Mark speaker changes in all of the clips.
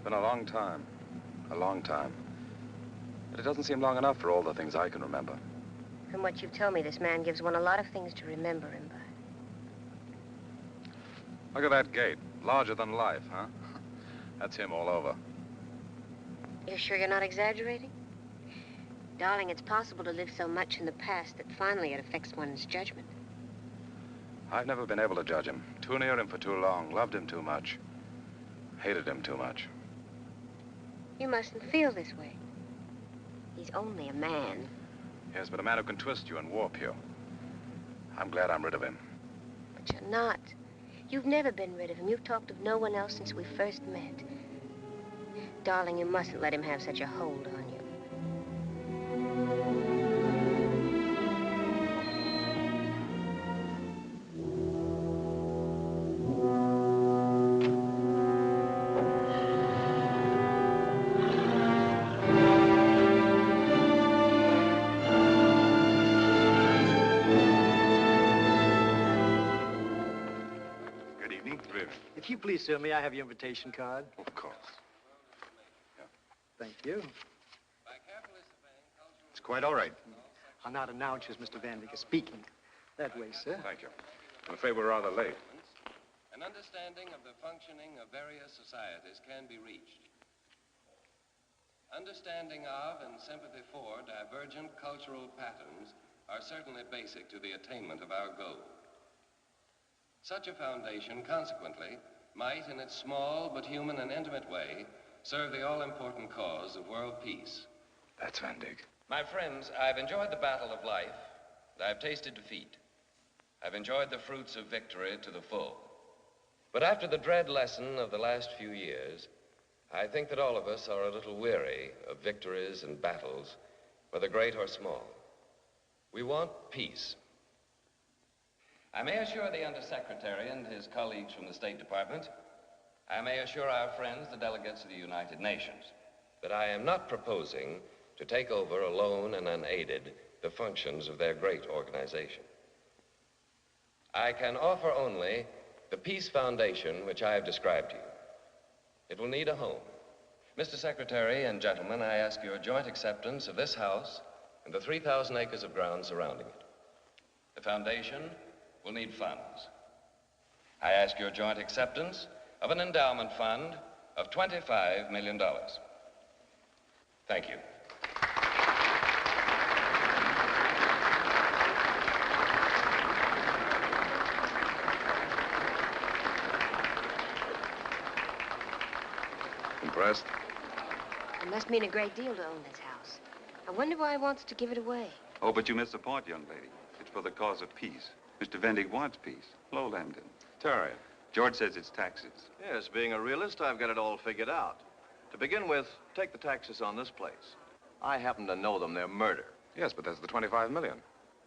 Speaker 1: been a long time. A long time. But it doesn't seem long enough for all the things I can remember.
Speaker 2: From what you've told me, this man gives one a lot of things to remember him by.
Speaker 1: Look at that gate. Larger than life, huh? That's him all over.
Speaker 2: You're sure you're not exaggerating? Darling, it's possible to live so much in the past that finally it affects one's judgment.
Speaker 1: I've never been able to judge him. Too near him for too long. Loved him too much. Hated him too much.
Speaker 2: You mustn't feel this way. He's only a man.
Speaker 1: Yes, but a man who can twist you and warp you. I'm glad I'm rid of him.
Speaker 2: But you're not. You've never been rid of him. You've talked of no one else since we first met. Darling, you mustn't let him have such a hold on you.
Speaker 3: If you please, sir, may I have your invitation card?
Speaker 1: Of course. Yeah.
Speaker 3: Thank you.
Speaker 4: It's quite all right.
Speaker 3: I'll not announce you as Mr. Vendig is speaking. That way, sir.
Speaker 1: Thank you. I'm afraid we're rather late.
Speaker 5: An understanding of the functioning of various societies can be reached. Understanding of and sympathy for divergent cultural patterns are certainly basic to the attainment of our goal. Such a foundation, consequently, might, in its small but human and intimate way, serve the all-important cause of world peace.
Speaker 1: That's Vendig.
Speaker 5: My friends, I've enjoyed the battle of life, and I've tasted defeat. I've enjoyed the fruits of victory to the full. But after the dread lesson of the last few years, I think that all of us are a little weary of victories and battles, whether great or small. We want peace. I may assure the Undersecretary and his colleagues from the State Department, I may assure our friends, the delegates of the United Nations, that I am not proposing to take over alone and unaided the functions of their great organization. I can offer only the peace foundation which I have described to you. It will need a home. Mr. Secretary and gentlemen, I ask your joint acceptance of this house and the 3,000 acres of ground surrounding it. The foundation will need funds. I ask your joint acceptance of an endowment fund of $25 million. Thank you.
Speaker 1: Impressed?
Speaker 2: It must mean a great deal to own this house. I wonder why he wants to give it away.
Speaker 6: Oh, but you missed the point, young lady. It's for the cause of peace. Mr. Vendig wants peace. Lowlanding.
Speaker 1: Terry.
Speaker 6: George says it's taxes.
Speaker 4: Yes, being a realist, I've got it all figured out. To begin with, take the taxes on this place. I happen to know them. They're murder.
Speaker 1: Yes, but there's the 25 million.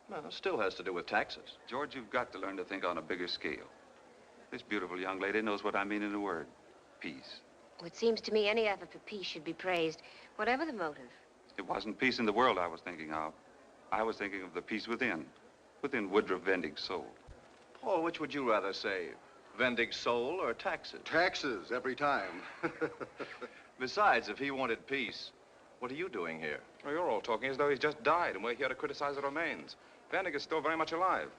Speaker 4: Well, it still has to do with taxes.
Speaker 6: George, you've got to learn to think on a bigger scale. This beautiful young lady knows what I mean in a word. Peace.
Speaker 2: Well, it seems to me any effort for peace should be praised, whatever the motive.
Speaker 6: It wasn't peace in the world I was thinking of. I was thinking of the peace within Woodruff Vendig's soul.
Speaker 4: Oh, which would you rather save? Vendig's soul or taxes?
Speaker 7: Taxes, every time.
Speaker 4: Besides, if he wanted peace, what are you doing here?
Speaker 1: Well, you're all talking as though he's just died, and we're here to criticize the remains. Vendig is still very much alive.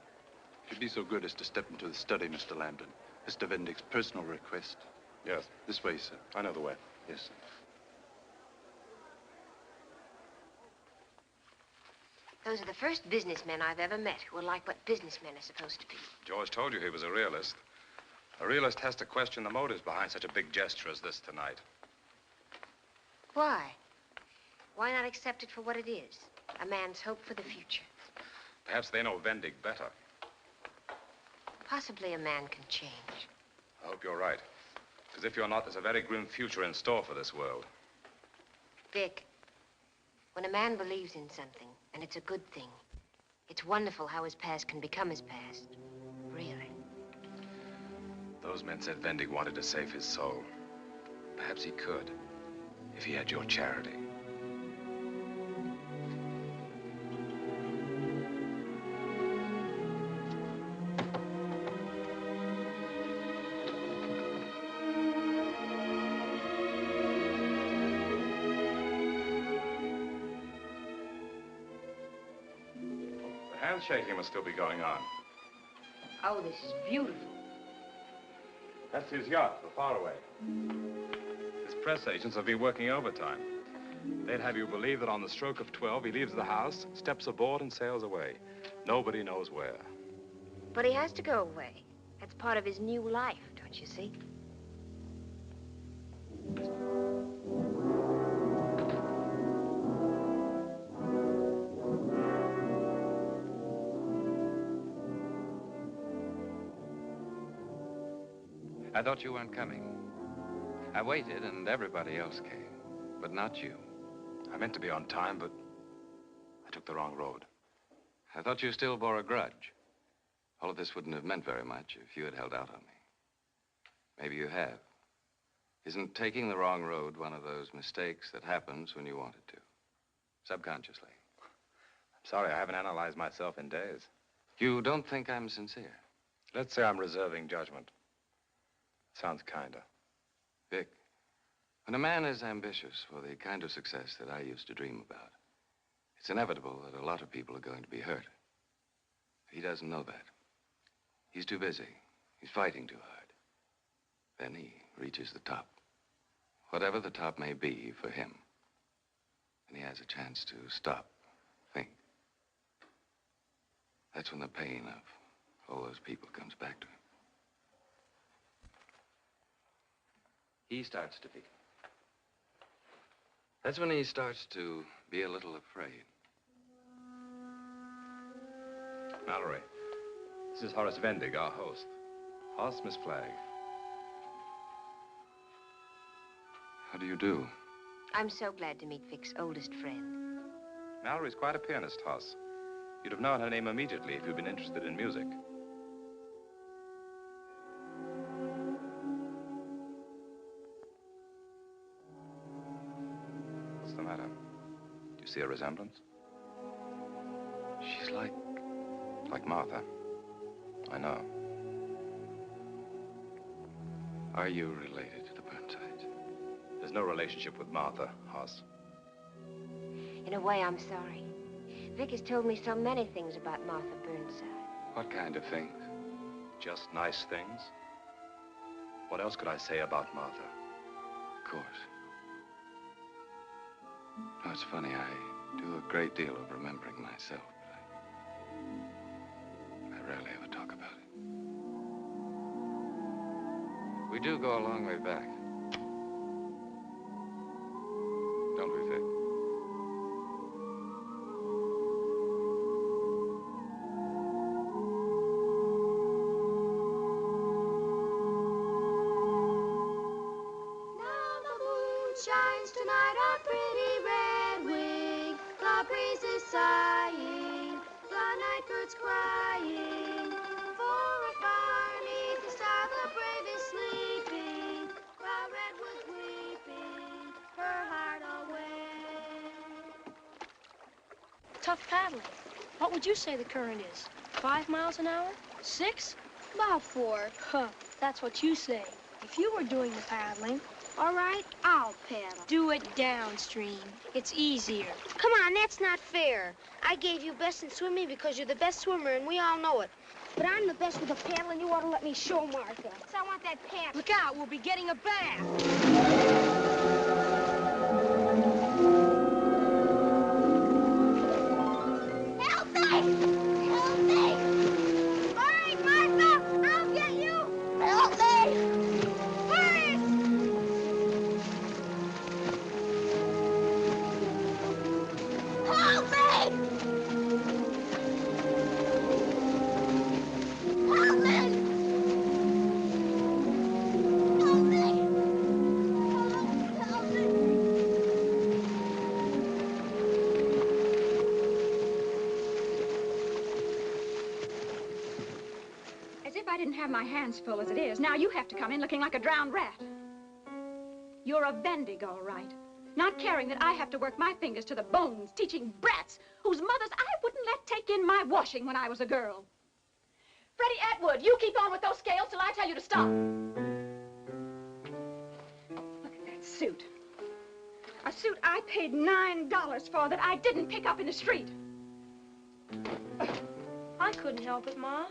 Speaker 8: If you'd be so good as to step into the study, Mr. Lambton. Mr. Vendig's personal request.
Speaker 1: Yes.
Speaker 8: This way, sir.
Speaker 1: I know the way.
Speaker 8: Yes, sir.
Speaker 2: Those are the first businessmen I've ever met who are like what businessmen are supposed to be.
Speaker 1: George told you he was a realist. A realist has to question the motives behind such a big gesture as this tonight.
Speaker 2: Why? Why not accept it for what it is? A man's hope for the future.
Speaker 1: Perhaps they know Vendig better.
Speaker 2: Possibly a man can change.
Speaker 1: I hope you're right. Because if you're not, there's a very grim future in store for this world.
Speaker 2: Vic, when a man believes in something, and it's a good thing, it's wonderful how his past can become his past. Really.
Speaker 1: Those men said Vendig wanted to save his soul. Perhaps he could, if he had your charity. Handshaking must still be going on.
Speaker 2: Oh, this is beautiful.
Speaker 1: That's his yacht, the Faraway. His press agents have been working overtime. They'd have you believe that on the stroke of 12, he leaves the house, steps aboard, and sails away. Nobody knows where.
Speaker 2: But he has to go away. That's part of his new life, don't you see?
Speaker 5: I thought you weren't coming. I waited, and everybody else came, but not you.
Speaker 1: I meant to be on time, but I took the wrong road.
Speaker 5: I thought you still bore a grudge. All of this wouldn't have meant very much if you had held out on me. Maybe you have. Isn't taking the wrong road one of those mistakes that happens when you want it to? Subconsciously.
Speaker 1: I'm sorry, I haven't analyzed myself in days.
Speaker 5: You don't think I'm sincere?
Speaker 1: Let's say I'm reserving judgment. Sounds kinder.
Speaker 5: Vic, when a man is ambitious for the kind of success that I used to dream about, it's inevitable that a lot of people are going to be hurt. He doesn't know that. He's too busy. He's fighting too hard. Then he reaches the top. Whatever the top may be for him. And he has a chance to stop, think. That's when the pain of all those people comes back to him. He starts to be. That's when he starts to be a little afraid.
Speaker 1: Mallory, this is Horace Vendig, our host. Hoss, Miss Flagg.
Speaker 5: How do you do?
Speaker 2: I'm so glad to meet Vic's oldest friend.
Speaker 1: Mallory's quite a pianist, Hoss. You'd have known her name immediately if you'd been interested in music. What's the matter? Do you see a resemblance?
Speaker 5: She's like
Speaker 1: Martha. I know.
Speaker 5: Are you related to the Burnsides?
Speaker 1: There's no relationship with Martha, Hoss.
Speaker 2: In a way, I'm sorry. Vic has told me so many things about Martha Burnside.
Speaker 5: What kind of things?
Speaker 1: Just nice things. What else could I say about Martha?
Speaker 5: Of course. No, it's funny. I do a great deal of remembering myself, but I rarely ever talk about it. We do go a long way back. Don't we, Vic?
Speaker 7: Shines tonight on pretty red wing. The breeze is sighing, the night bird's crying. For a far 'neath the star the brave is sleeping, while redwood's weeping her heart away.
Speaker 9: Tough paddling. What would you say the current is? 5 miles an hour? 6?
Speaker 7: About 4.
Speaker 9: Huh, that's what you say. If you were doing the paddling.
Speaker 7: All right, I'll paddle.
Speaker 9: Do it downstream. It's easier.
Speaker 7: Come on, that's not fair. I gave you best in swimming because you're the best swimmer, and we all know it. But I'm the best with the paddle, and you ought to let me show Martha. So I want that paddle.
Speaker 9: Look out, we'll be getting a bath.
Speaker 7: Help me! Help me! All right, Martha, I'll get you. Help me! Help me! Help me! Help me! Help me!
Speaker 10: As if I didn't have my hands full as it is. Now you have to come in looking like a drowned rat. You're a Vendig, all right. Not caring that I have to work my fingers to the bones, teaching brats whose mothers I wouldn't let take in my washing when I was a girl. Freddie Atwood, you keep on with those scales till I tell you to stop. Look at that suit. A suit I paid $9 for that I didn't pick up in the street.
Speaker 9: help it, Ma.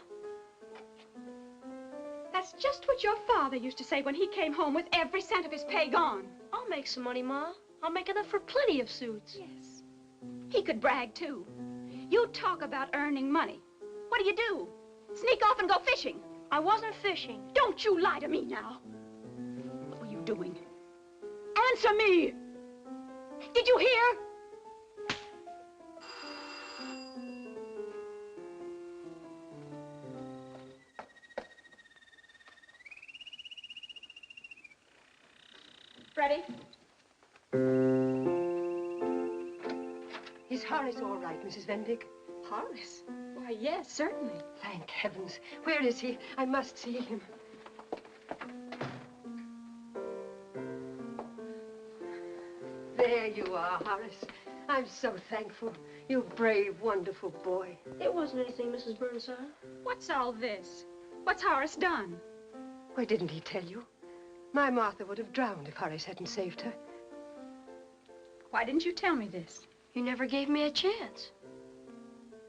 Speaker 10: That's just what your father used to say when he came home with every cent of his pay gone.
Speaker 9: I'll make some money, Ma. I'll make enough for plenty of suits.
Speaker 10: Yes. He could brag, too. You talk about earning money. What do? Sneak off and go fishing.
Speaker 9: I wasn't fishing.
Speaker 10: Don't you lie to me now. What were you doing? Answer me! Did you hear? Ready?
Speaker 11: Is Horace all right, Mrs. Vendig?
Speaker 10: Horace? Why, yes, certainly.
Speaker 11: Thank heavens. Where is he? I must see him. There you are, Horace. I'm so thankful. You brave, wonderful boy.
Speaker 9: It wasn't anything, Mrs. Burnside.
Speaker 10: What's all this? What's Horace done?
Speaker 11: Why didn't he tell you? My Martha would have drowned if Horace hadn't saved her.
Speaker 10: Why didn't you tell me this?
Speaker 9: You never gave me a chance.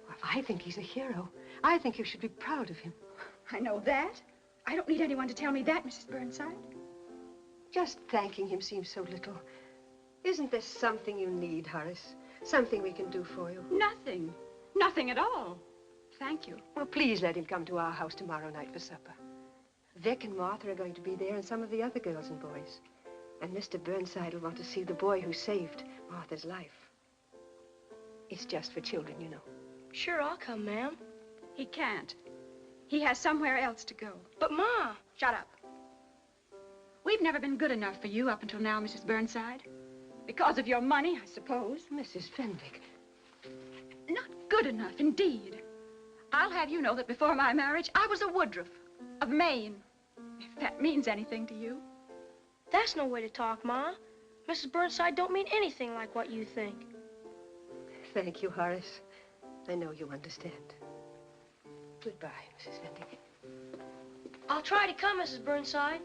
Speaker 11: Well, I think he's a hero. I think you should be proud of him.
Speaker 10: I know that. I don't need anyone to tell me that, Mrs. Burnside.
Speaker 11: Just thanking him seems so little. Isn't there something you need, Horace? Something we can do for you?
Speaker 10: Nothing. Nothing at all. Thank you.
Speaker 11: Well, please let him come to our house tomorrow night for supper. Vic and Martha are going to be there, and some of the other girls and boys. And Mr. Burnside will want to see the boy who saved Martha's life. It's just for children, you know.
Speaker 9: Sure, I'll come, ma'am.
Speaker 10: He can't. He has somewhere else to go.
Speaker 9: But, Ma...
Speaker 10: Shut up. We've never been good enough for you up until now, Mrs. Burnside. Because of your money, I suppose.
Speaker 11: Mrs. Vendig.
Speaker 10: Not good enough, indeed. I'll have you know that before my marriage, I was a Woodruff of Maine. If that means anything to you.
Speaker 9: That's no way to talk, Ma. Mrs. Burnside don't mean anything like what you think.
Speaker 11: Thank you, Horace. I know you understand. Goodbye, Mrs. Vendig.
Speaker 9: I'll try to come, Mrs. Burnside.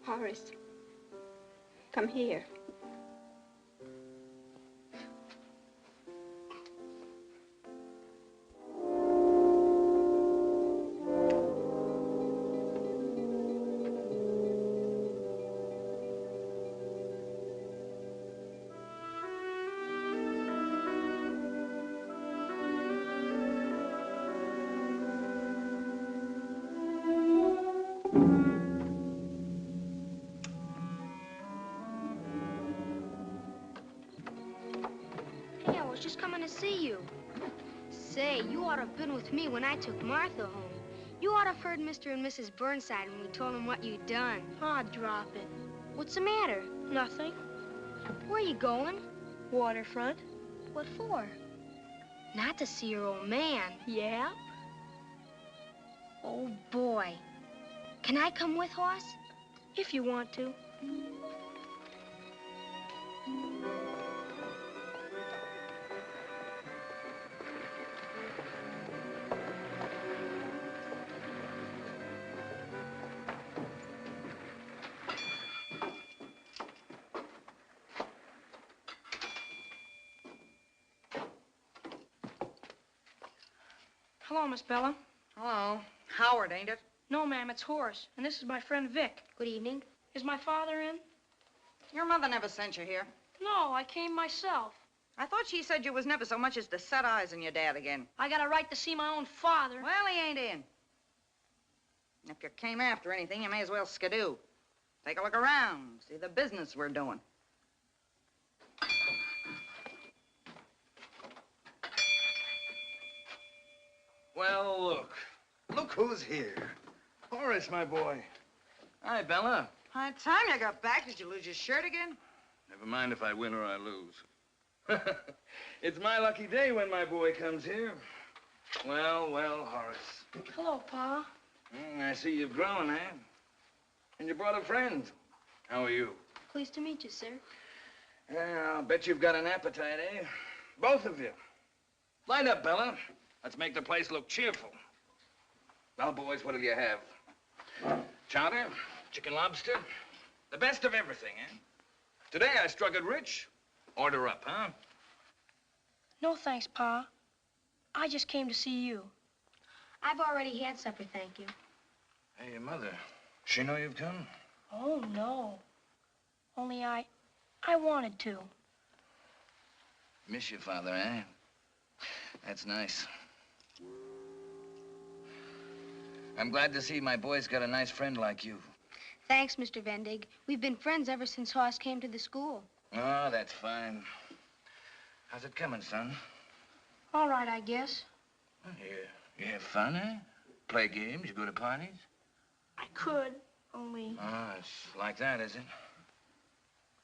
Speaker 10: Horace, come here.
Speaker 2: Just coming to see you. Say, you ought to have been with me when I took Martha home. You ought to have heard Mr. and Mrs. Burnside when we told them what you'd done.
Speaker 9: Aw, drop it.
Speaker 2: What's the matter?
Speaker 9: Nothing.
Speaker 2: Where are you going?
Speaker 9: Waterfront.
Speaker 2: What for? Not to see your old man.
Speaker 9: Yeah?
Speaker 2: Oh, boy. Can I come with, Hoss?
Speaker 9: If you want to. Hello, Miss Bella.
Speaker 12: Hello. Howard, ain't it?
Speaker 9: No, ma'am, it's Horace. And this is my friend Vic.
Speaker 2: Good evening.
Speaker 9: Is my father in?
Speaker 12: Your mother never sent you here.
Speaker 9: No, I came myself.
Speaker 12: I thought she said you was never so much as to set eyes on your dad again.
Speaker 9: I got a right to see my own father.
Speaker 12: Well, he ain't in. If you came after anything, you may as well skidoo. Take a look around, see the business we're doing.
Speaker 13: Well, look. Look who's here. Horace, my boy. Hi, Bella.
Speaker 12: By the time you got back, did you lose your shirt again?
Speaker 13: Never mind if I win or I lose. It's my lucky day when my boy comes here. Well, well, Horace.
Speaker 9: Hello, Pa.
Speaker 13: I see you've grown, eh? And you brought a friend. How are you?
Speaker 2: Pleased to meet you, sir.
Speaker 13: Yeah, I'll bet you've got an appetite, eh? Both of you. Light up, Bella. Let's make the place look cheerful. Well, boys, what'll you have? Chowder, chicken lobster, the best of everything, eh? Today I struck it rich. Order up, huh?
Speaker 9: No thanks, Pa. I just came to see you.
Speaker 2: I've already had supper, thank you.
Speaker 13: Hey, your mother, she know you've come?
Speaker 9: Oh, no. Only I wanted to.
Speaker 13: Miss your father, eh? That's nice. I'm glad to see my boy's got a nice friend like you.
Speaker 2: Thanks, Mr. Vendig. We've been friends ever since Horace came to the school.
Speaker 13: Oh, that's fine. How's it coming, son?
Speaker 9: All right, I guess.
Speaker 13: You have fun, eh? Play games, you go to parties?
Speaker 9: I could, only...
Speaker 13: Oh, it's like that, is it?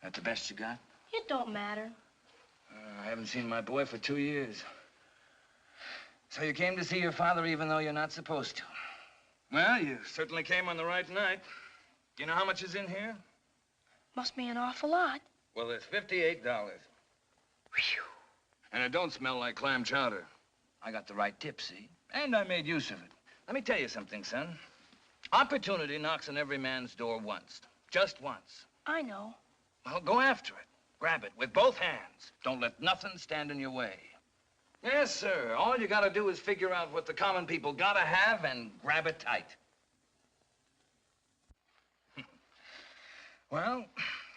Speaker 13: That the best you got?
Speaker 9: It don't matter.
Speaker 13: I haven't seen my boy for 2 years. So you came to see your father even though you're not supposed to. Well, you certainly came on the right night. You know how much is in here?
Speaker 9: Must be an awful lot.
Speaker 13: Well, there's $58. Whew. And it don't smell like clam chowder. I got the right tip, see? And I made use of it. Let me tell you something, son. Opportunity knocks on every man's door once. Just once.
Speaker 9: I know.
Speaker 13: Well, go after it. Grab it with both hands. Don't let nothing stand in your way. Yes, sir. All you gotta do is figure out what the common people gotta have and grab it tight. Well,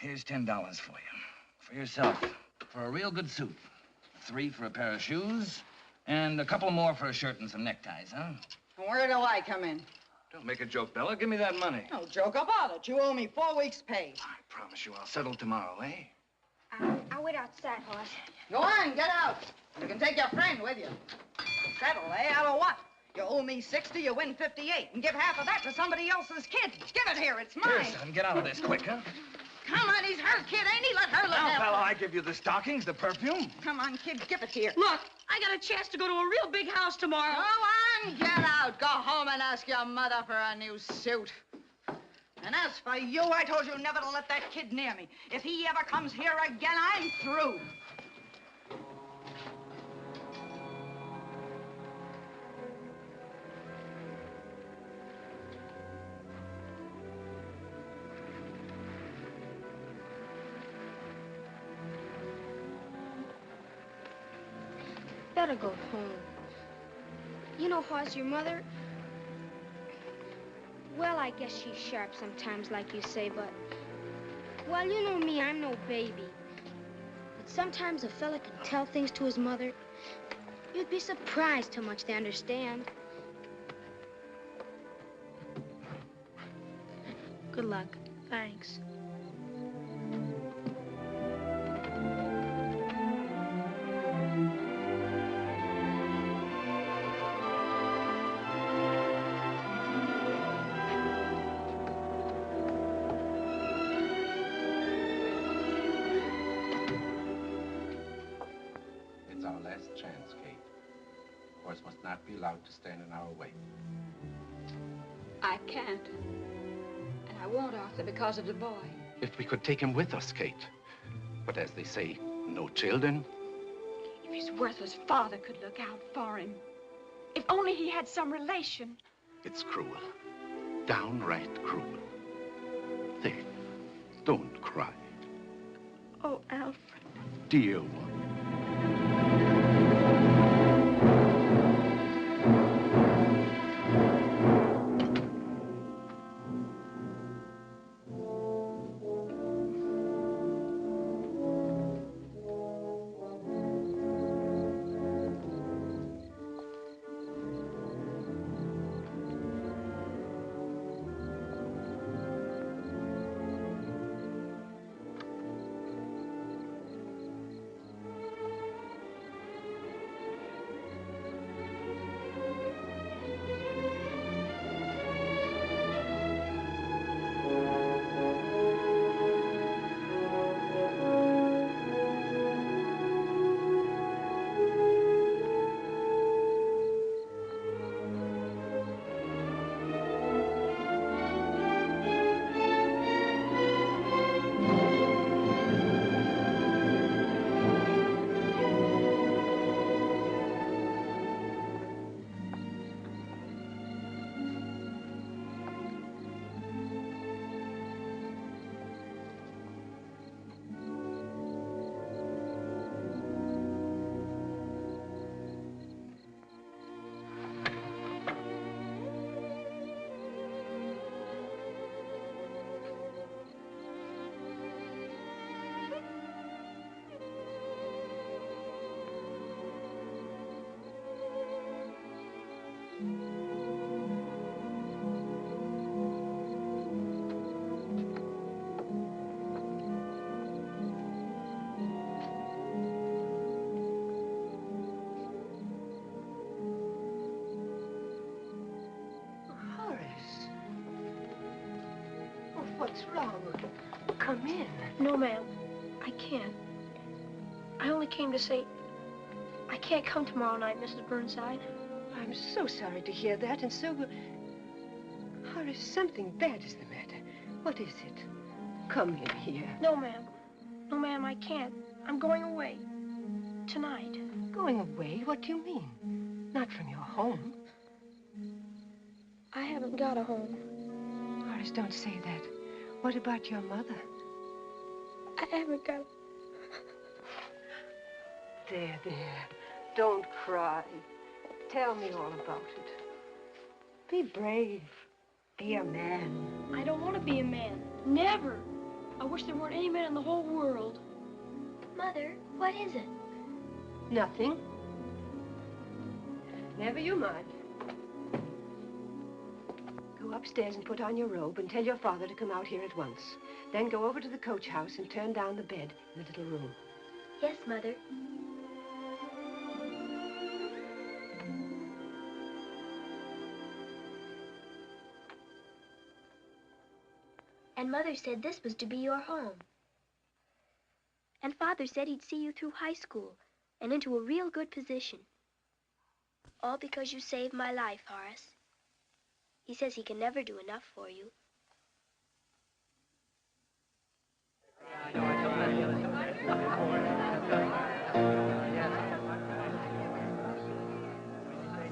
Speaker 13: here's $10 for you. For yourself. For a real good suit. 3 for a pair of shoes. And a couple more for a shirt and some neckties, huh?
Speaker 12: Where do I come in?
Speaker 13: Don't make a joke, Bella. Give me that money.
Speaker 12: No joke about it. You owe me 4 weeks' pay.
Speaker 13: I promise you I'll settle tomorrow, eh?
Speaker 2: I'll wait outside, Horace.
Speaker 12: Go on, get out. You can take your friend with you. Settle, eh? Out of what? You owe me 60, you win 58, and give half of that to somebody else's kid. Give it here, it's mine.
Speaker 13: Here, son, get out of this quick, huh?
Speaker 12: Come on, he's her kid, ain't he? Let her look
Speaker 13: Now,
Speaker 12: after
Speaker 13: fella,
Speaker 12: him.
Speaker 13: I give you the stockings, the perfume.
Speaker 12: Come on, kid, give it here.
Speaker 9: Look, I got a chance to go to a real big house tomorrow.
Speaker 12: Go on, get out. Go home and ask your mother for a new suit. And as for you, I told you never to let that kid near me. If he ever comes here again, I'm through.
Speaker 2: Better go home. You know, Horace, your mother... Well, I guess she's sharp sometimes, like you say, but... Well, you know me, I'm no baby. But sometimes a fella can tell things to his mother. You'd be surprised how much they understand.
Speaker 9: Good luck. Thanks.
Speaker 14: It's our last chance, Kate. Horace must not be allowed to stand in our way.
Speaker 10: I can't. And I won't, Arthur, because of the boy.
Speaker 14: If we could take him with us, Kate. But as they say, no children.
Speaker 10: If his worthless father could look out for him. If only he had some relation.
Speaker 14: It's cruel. Downright cruel. There. Don't cry.
Speaker 9: Oh, Alfred.
Speaker 14: Dear one.
Speaker 11: What's wrong? Come in.
Speaker 9: No, ma'am. I can't. I only came to say I can't come tomorrow night, Mrs. Burnside.
Speaker 11: I'm so sorry to hear that, and so... Horace, something bad is the matter. What is it? Come in here.
Speaker 9: No, ma'am. No, ma'am, I can't. I'm going away. Tonight.
Speaker 11: Going away? What do you mean? Not from your home.
Speaker 9: I haven't got a home.
Speaker 11: Horace, don't say that. What about your mother?
Speaker 9: I haven't got...
Speaker 11: There. Don't cry. Tell me all about it. Be brave. Be a man.
Speaker 9: I don't want to be a man. Never. I wish there weren't any man in the whole world.
Speaker 2: Mother, what is it?
Speaker 11: Nothing. Never you mind. Go upstairs and put on your robe and tell your father to come out here at once. Then go over to the coach house and turn down the bed in the little room.
Speaker 2: Yes, Mother. And Mother said this was to be your home. And Father said he'd see you through high school and into a real good position. All because you saved my life, Horace. He says he can never do enough for you.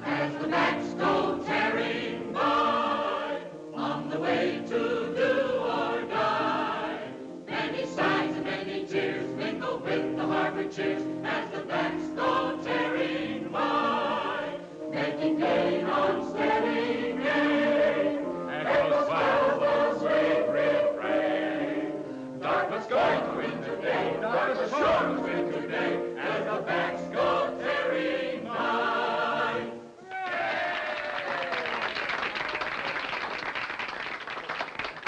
Speaker 7: As the backs go tearing by on the way to do or die, many sighs and many tears mingle with the harbor cheers as the backs go tearing by, making gain on steady gain. Echoes Bible's sweet refrain. Darkness going to win today, darkness sure to win today, as the backs go tearing by.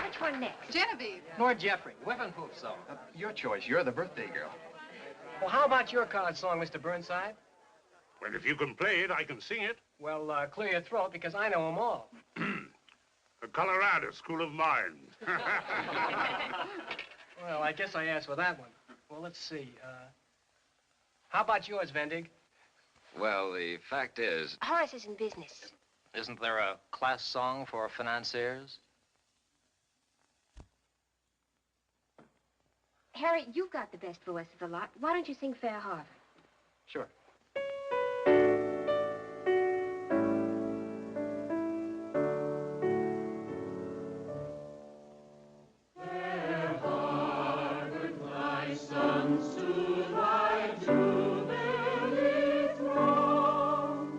Speaker 11: Which one next?
Speaker 3: Genevieve. Nor Jeffrey. Whiffenpoof song.
Speaker 8: Your choice. You're the birthday girl.
Speaker 3: Well, how about your card song, Mr. Burnside?
Speaker 15: Well, if you can play it, I can sing it.
Speaker 3: Well, clear your throat, because I know them all.
Speaker 15: The Colorado School of Mine.
Speaker 3: Well, I guess I asked for that one. Well, let's see. How about yours, Vendig?
Speaker 5: Well, the fact is...
Speaker 11: Horace is in business.
Speaker 16: Isn't there a class song for financiers?
Speaker 11: Harry, you've got the best voice of the lot. Why don't you sing Fair Harbor?
Speaker 3: Sure.
Speaker 7: Fair harbor, thy sons to thy jubilee throng,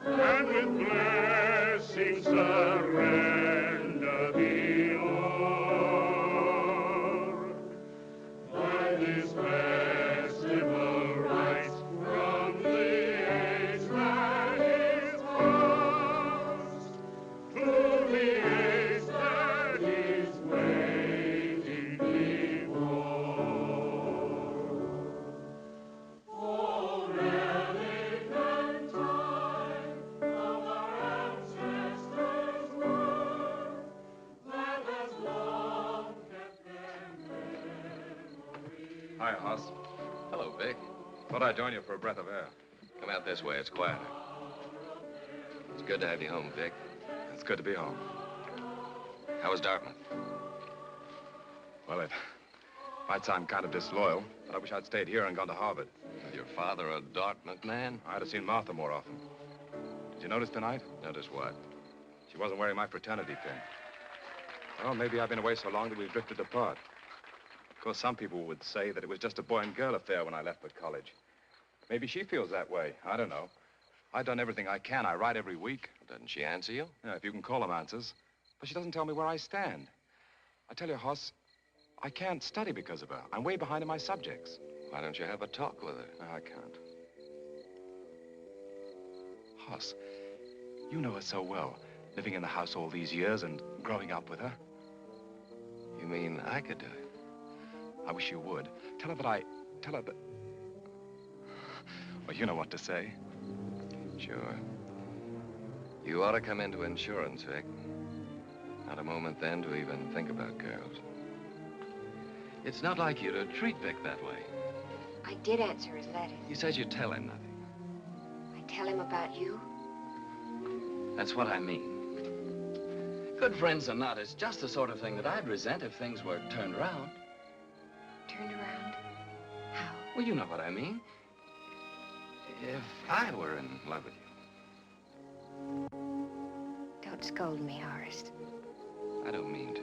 Speaker 15: And with blessings surrender thee, Lord. By these festival rites from the age that is past to the age that is waiting before. O relic and time of our ancestors' work that has long kept their memory.
Speaker 1: Hi, Hoss.
Speaker 5: Hello, Vic.
Speaker 1: Thought I'd join you for a breath of air.
Speaker 5: Come out this way. It's quieter. It's good to have you home, Vic.
Speaker 1: It's good to be home.
Speaker 5: How was Dartmouth?
Speaker 1: Well, it might sound kind of disloyal, but I wish I'd stayed here and gone to Harvard.
Speaker 5: Is your father a Dartmouth man?
Speaker 1: I'd have seen Martha more often. Did you notice tonight?
Speaker 5: Notice what?
Speaker 1: She wasn't wearing my fraternity pin. Well, maybe I've been away so long that we've drifted apart. Of course, some people would say that it was just a boy and girl affair when I left for college. Maybe she feels that way. I don't know. I've done everything I can. I write every week.
Speaker 5: Doesn't she answer you?
Speaker 1: Yeah, if you can call them answers. But she doesn't tell me where I stand. I tell you, Hoss, I can't study because of her. I'm way behind in my subjects.
Speaker 5: Why don't you have a talk with her?
Speaker 1: No, I can't. Hoss, you know her so well, living in the house all these years and growing up with her.
Speaker 5: You mean I could do it?
Speaker 1: I wish you would. Tell her that Tell her that... Well, you know what to say.
Speaker 5: Sure. You ought to come into insurance, Vic. Not a moment then to even think about girls. It's not like you to treat Vic that way.
Speaker 11: I did answer his letter.
Speaker 5: You said you'd tell him nothing.
Speaker 11: I tell him about you.
Speaker 5: That's what I mean. Good friends or not, it's just the sort of thing that I'd resent if things were turned around.
Speaker 11: Turned around? How?
Speaker 5: Well, you know what I mean. If I were in love with you.
Speaker 11: Don't scold me, Horace.
Speaker 5: I don't mean to.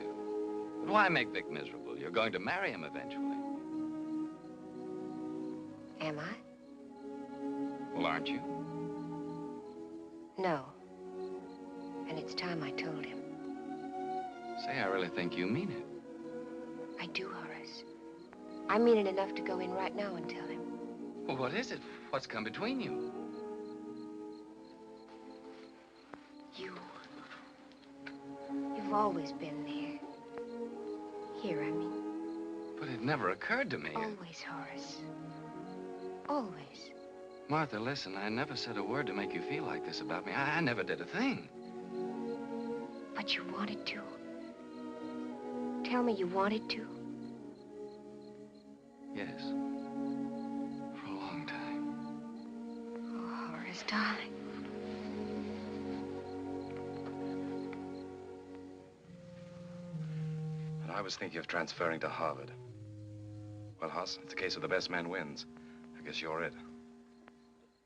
Speaker 5: But why make Vic miserable? You're going to marry him eventually.
Speaker 11: Am I?
Speaker 5: Well, aren't you?
Speaker 11: No. And it's time I told him.
Speaker 5: Say, I really think you mean it.
Speaker 11: I do, Horace. I mean it enough to go in right now and tell him.
Speaker 5: Well, what is it? What's come between you?
Speaker 11: You. You've always been there. Here, I mean.
Speaker 5: But it never occurred to me.
Speaker 11: Always, Horace. Always.
Speaker 5: Martha, listen, I never said a word to make you feel like this about me. I never did a thing.
Speaker 11: But you wanted to. Tell me you wanted to.
Speaker 5: Yes. For a long time.
Speaker 11: Oh, Horace, darling.
Speaker 1: And I was thinking of transferring to Harvard. Well, Hoss, it's a case of the best man wins. I guess you're it.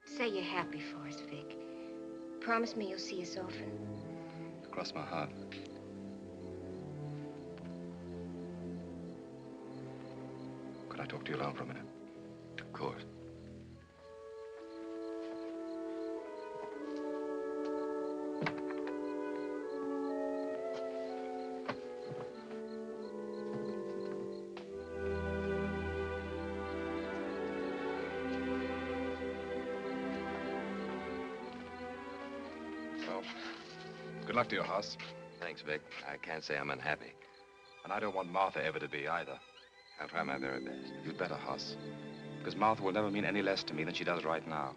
Speaker 11: Say you're happy for us, Vic. Promise me you'll see us often.
Speaker 1: Cross my heart. Could I talk to you alone for a minute?
Speaker 5: Of course.
Speaker 1: Well, good luck to you, Hoss.
Speaker 5: Thanks, Vic. I can't say I'm unhappy.
Speaker 1: And I don't want Martha ever to be either.
Speaker 5: I'll try my very best.
Speaker 1: You'd better, Hoss. Because Martha will never mean any less to me than she does right now.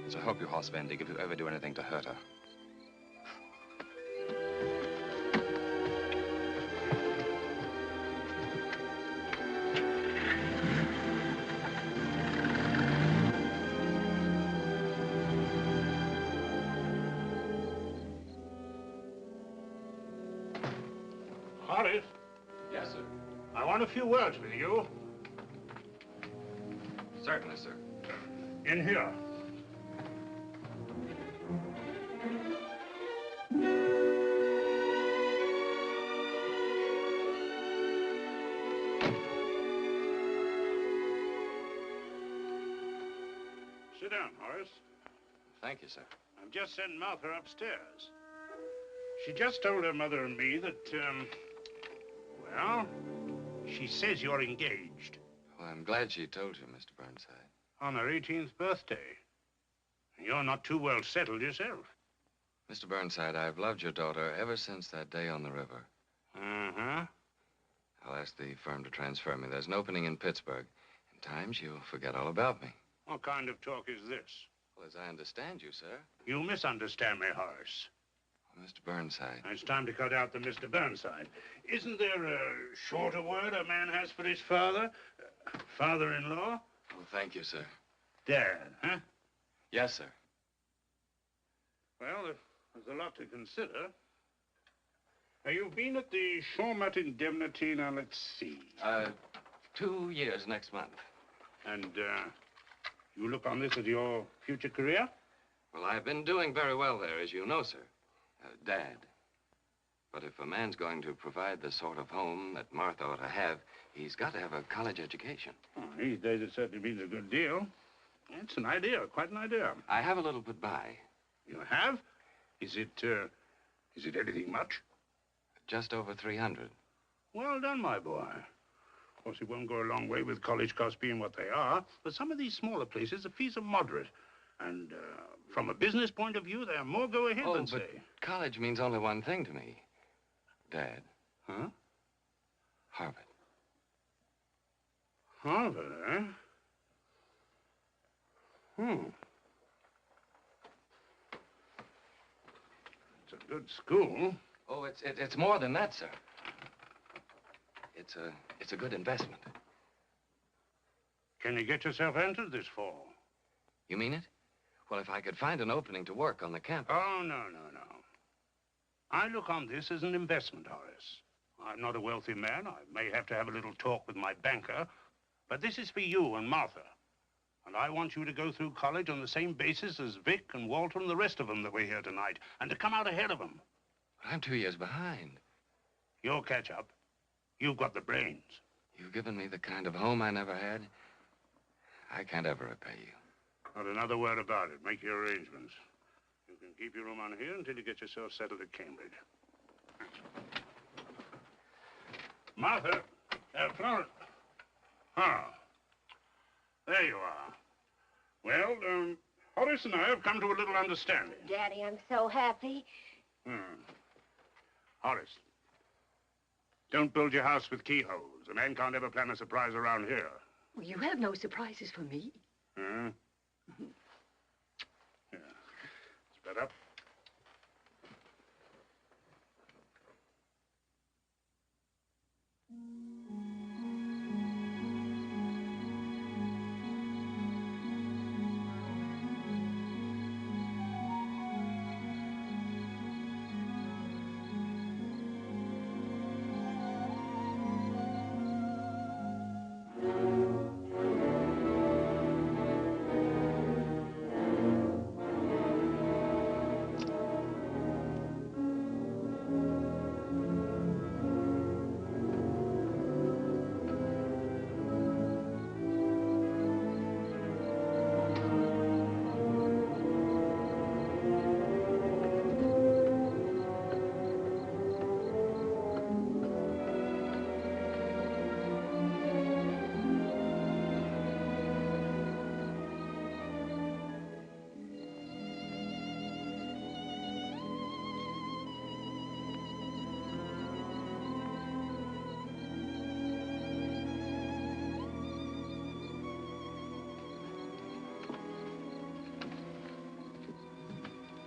Speaker 1: So help you, Hoss Vendig, if you ever do anything to hurt her.
Speaker 17: Horace?
Speaker 5: Yes, sir.
Speaker 17: I want a few words with you.
Speaker 5: Certainly, sir.
Speaker 17: In here. Sit down, Horace.
Speaker 5: Thank you, sir.
Speaker 17: I've just sent Martha upstairs. She just told her mother and me that, well, she says you're engaged.
Speaker 5: Well, I'm glad she told you, Mr. Burnside.
Speaker 17: On her 18th birthday. You're not too well settled yourself.
Speaker 5: Mr. Burnside, I've loved your daughter ever since that day on the river.
Speaker 17: Uh-huh.
Speaker 5: I'll ask the firm to transfer me. There's an opening in Pittsburgh. In times, you'll forget all about me.
Speaker 17: What kind of talk is this?
Speaker 5: Well, as I understand you, sir.
Speaker 17: You misunderstand me, Horace.
Speaker 5: Well, Mr. Burnside.
Speaker 17: It's time to cut out the Mr. Burnside. Isn't there a shorter word a man has for his father? Father-in-law?
Speaker 5: Well, thank you, sir.
Speaker 17: Dad, huh?
Speaker 5: Yes, sir.
Speaker 17: Well, there's a lot to consider. You've been at the Shawmut Indemnity, now let's see.
Speaker 5: 2 years next month.
Speaker 17: And, you look on this as your future career?
Speaker 5: Well, I've been doing very well there, as you know, sir. Dad. But if a man's going to provide the sort of home that Martha ought to have, he's got to have a college education.
Speaker 17: Oh, these days it certainly means a good deal. It's an idea, quite an idea.
Speaker 5: I have a little put by.
Speaker 17: You have? Is it anything much?
Speaker 5: Just over 300.
Speaker 17: Well done, my boy. Of course, it won't go a long way with college costs being what they are, but some of these smaller places, the fees are moderate. And, from a business point of view, they're more go-ahead than,
Speaker 5: but
Speaker 17: say.
Speaker 5: College means only one thing to me. Dad.
Speaker 17: Huh?
Speaker 5: Harvard.
Speaker 17: Harvard, eh? It's a good school.
Speaker 5: Oh, it's more than that, sir. It's a good investment.
Speaker 17: Can you get yourself entered this fall?
Speaker 5: You mean it? Well, if I could find an opening to work on the campus.
Speaker 17: Oh, no. I look on this as an investment, Horace. I'm not a wealthy man. I may have to have a little talk with my banker, but this is for you and Martha. And I want you to go through college on the same basis as Vic and Walter and the rest of them that were here tonight, and to come out ahead of them.
Speaker 5: But I'm 2 years behind.
Speaker 17: You'll catch up. You've got the brains.
Speaker 5: You've given me the kind of home I never had. I can't ever repay you.
Speaker 17: Not another word about it. Make your arrangements. You can keep your room on here until you get yourself settled at Cambridge. Martha, Florence. Ah, there you are. Well, Horace and I have come to a little understanding.
Speaker 11: Daddy, I'm so happy.
Speaker 17: Horace, don't build your house with keyholes. A man can't ever plan a surprise around here.
Speaker 11: Well, you have no surprises for me.
Speaker 17: Huh? Yeah. Spread up.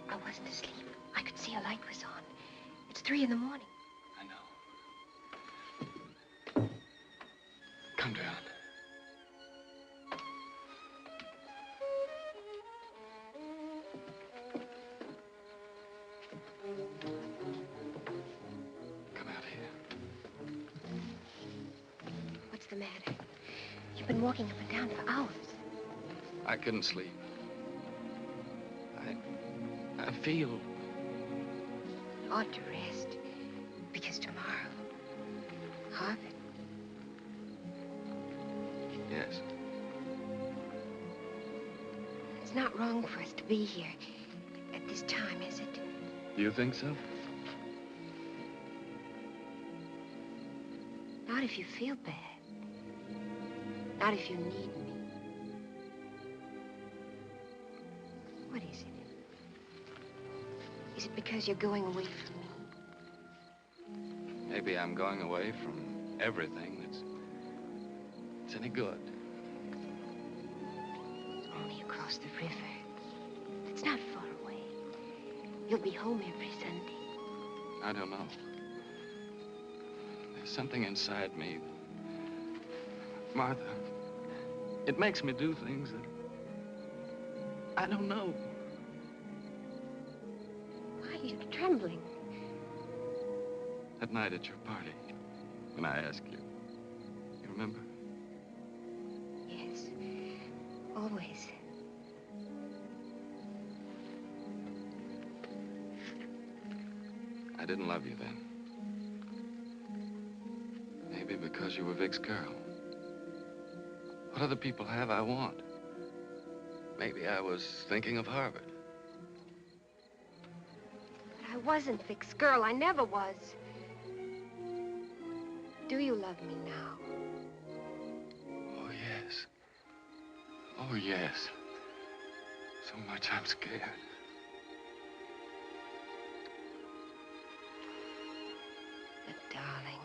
Speaker 11: I wasn't asleep. I could see a light was on. It's 3 in the morning.
Speaker 5: I know. Come down. Come out here.
Speaker 11: What's the matter? You've been walking up and down for hours.
Speaker 5: I couldn't sleep. I feel...
Speaker 11: You ought to rest. Because tomorrow, Harvard.
Speaker 5: Yes.
Speaker 11: It's not wrong for us to be here at this time, is it?
Speaker 5: Do you think so?
Speaker 11: Not if you feel bad. Not if you need me. What is it? Is it because you're going away from me?
Speaker 5: Maybe I'm going away from everything that's any good.
Speaker 11: Only across the river. It's not far away. You'll be home every Sunday.
Speaker 5: I don't know. There's something inside me. Martha, it makes me do things that I don't know.
Speaker 11: Why are you trembling?
Speaker 5: That night at your party, when I asked you. You remember?
Speaker 11: Yes. Always.
Speaker 5: I didn't love you then. Maybe because you were Vic's girl. What other people have I want? Maybe I was thinking of Harvard.
Speaker 11: But I wasn't Vic's girl. I never was. Do you love me now?
Speaker 5: Oh, yes. Oh, yes. So much I'm scared.
Speaker 11: But, darling,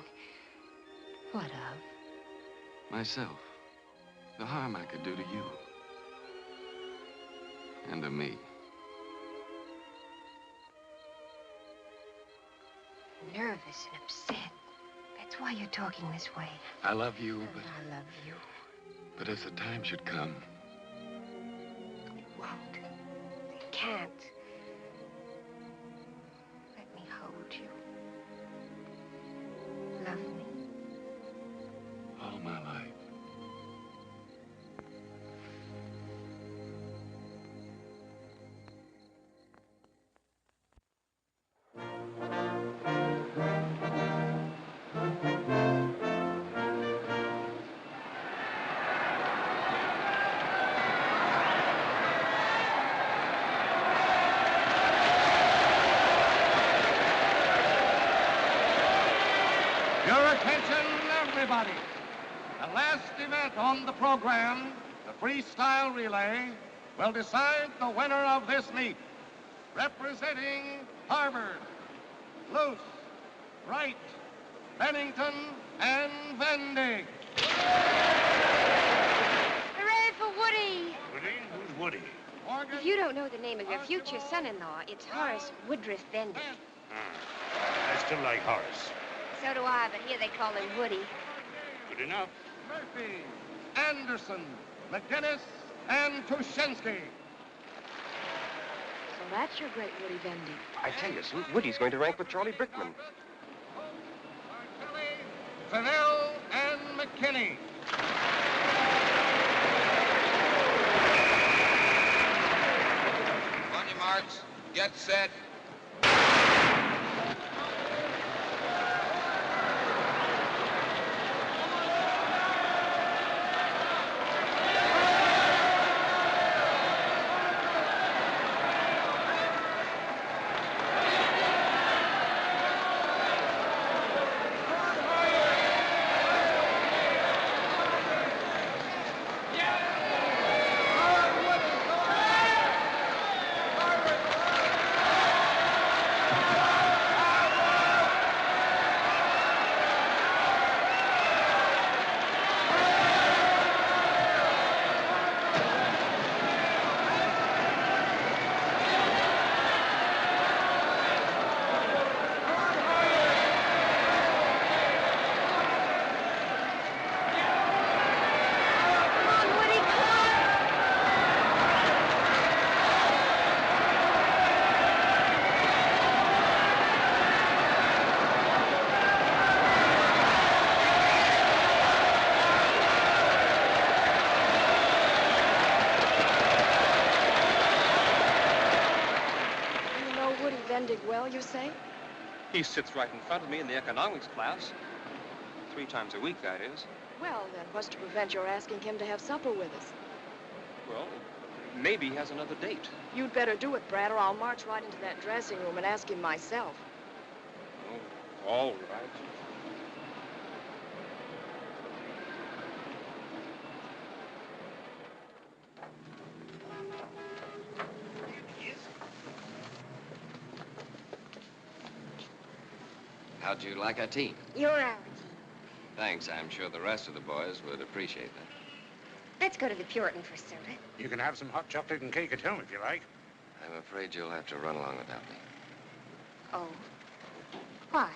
Speaker 11: what of?
Speaker 5: Myself. The harm I could do to you. And to me.
Speaker 11: nervous and upset. That's why you're talking this way.
Speaker 18: I love you, but...
Speaker 11: I love you.
Speaker 18: But if the time should come...
Speaker 11: It won't. It can't. Let me hold you. Love me.
Speaker 18: All my life.
Speaker 19: Your attention, everybody. The last event on the program, the freestyle relay, will decide the winner of this meet. Representing Harvard, Luce, Wright, Bennington, and Vendig.
Speaker 11: Hooray for Woody!
Speaker 17: Woody? Who's Woody?
Speaker 11: If you don't know the name of your future son-in-law, it's Horace Vendig.
Speaker 17: I still like Horace.
Speaker 11: So do I, but here they call him Woody.
Speaker 17: Good enough.
Speaker 19: Murphy, Anderson, McGinnis, and Tuschinski.
Speaker 9: So that's your great Woody Vendig.
Speaker 20: I tell you, Sue, Woody's going to rank with Charlie Brickman.
Speaker 19: Fennell and McKinney.
Speaker 21: On your marks, get set.
Speaker 9: Well, you say?
Speaker 20: He sits right in front of me in the economics class. 3 times a week, that is.
Speaker 9: Well, then what's to prevent your asking him to have supper with us?
Speaker 20: Well, maybe he has another date.
Speaker 9: You'd better do it, Brad, or I'll march right into that dressing room and ask him myself.
Speaker 20: Oh, all right.
Speaker 5: How'd you like our tea?
Speaker 11: You're our tea.
Speaker 5: Thanks. I'm sure the rest of the boys would appreciate that.
Speaker 11: Let's go to the Puritan for soda.
Speaker 17: You can have some hot chocolate and cake at home if you like.
Speaker 5: I'm afraid you'll have to run along without me.
Speaker 11: Oh. Why?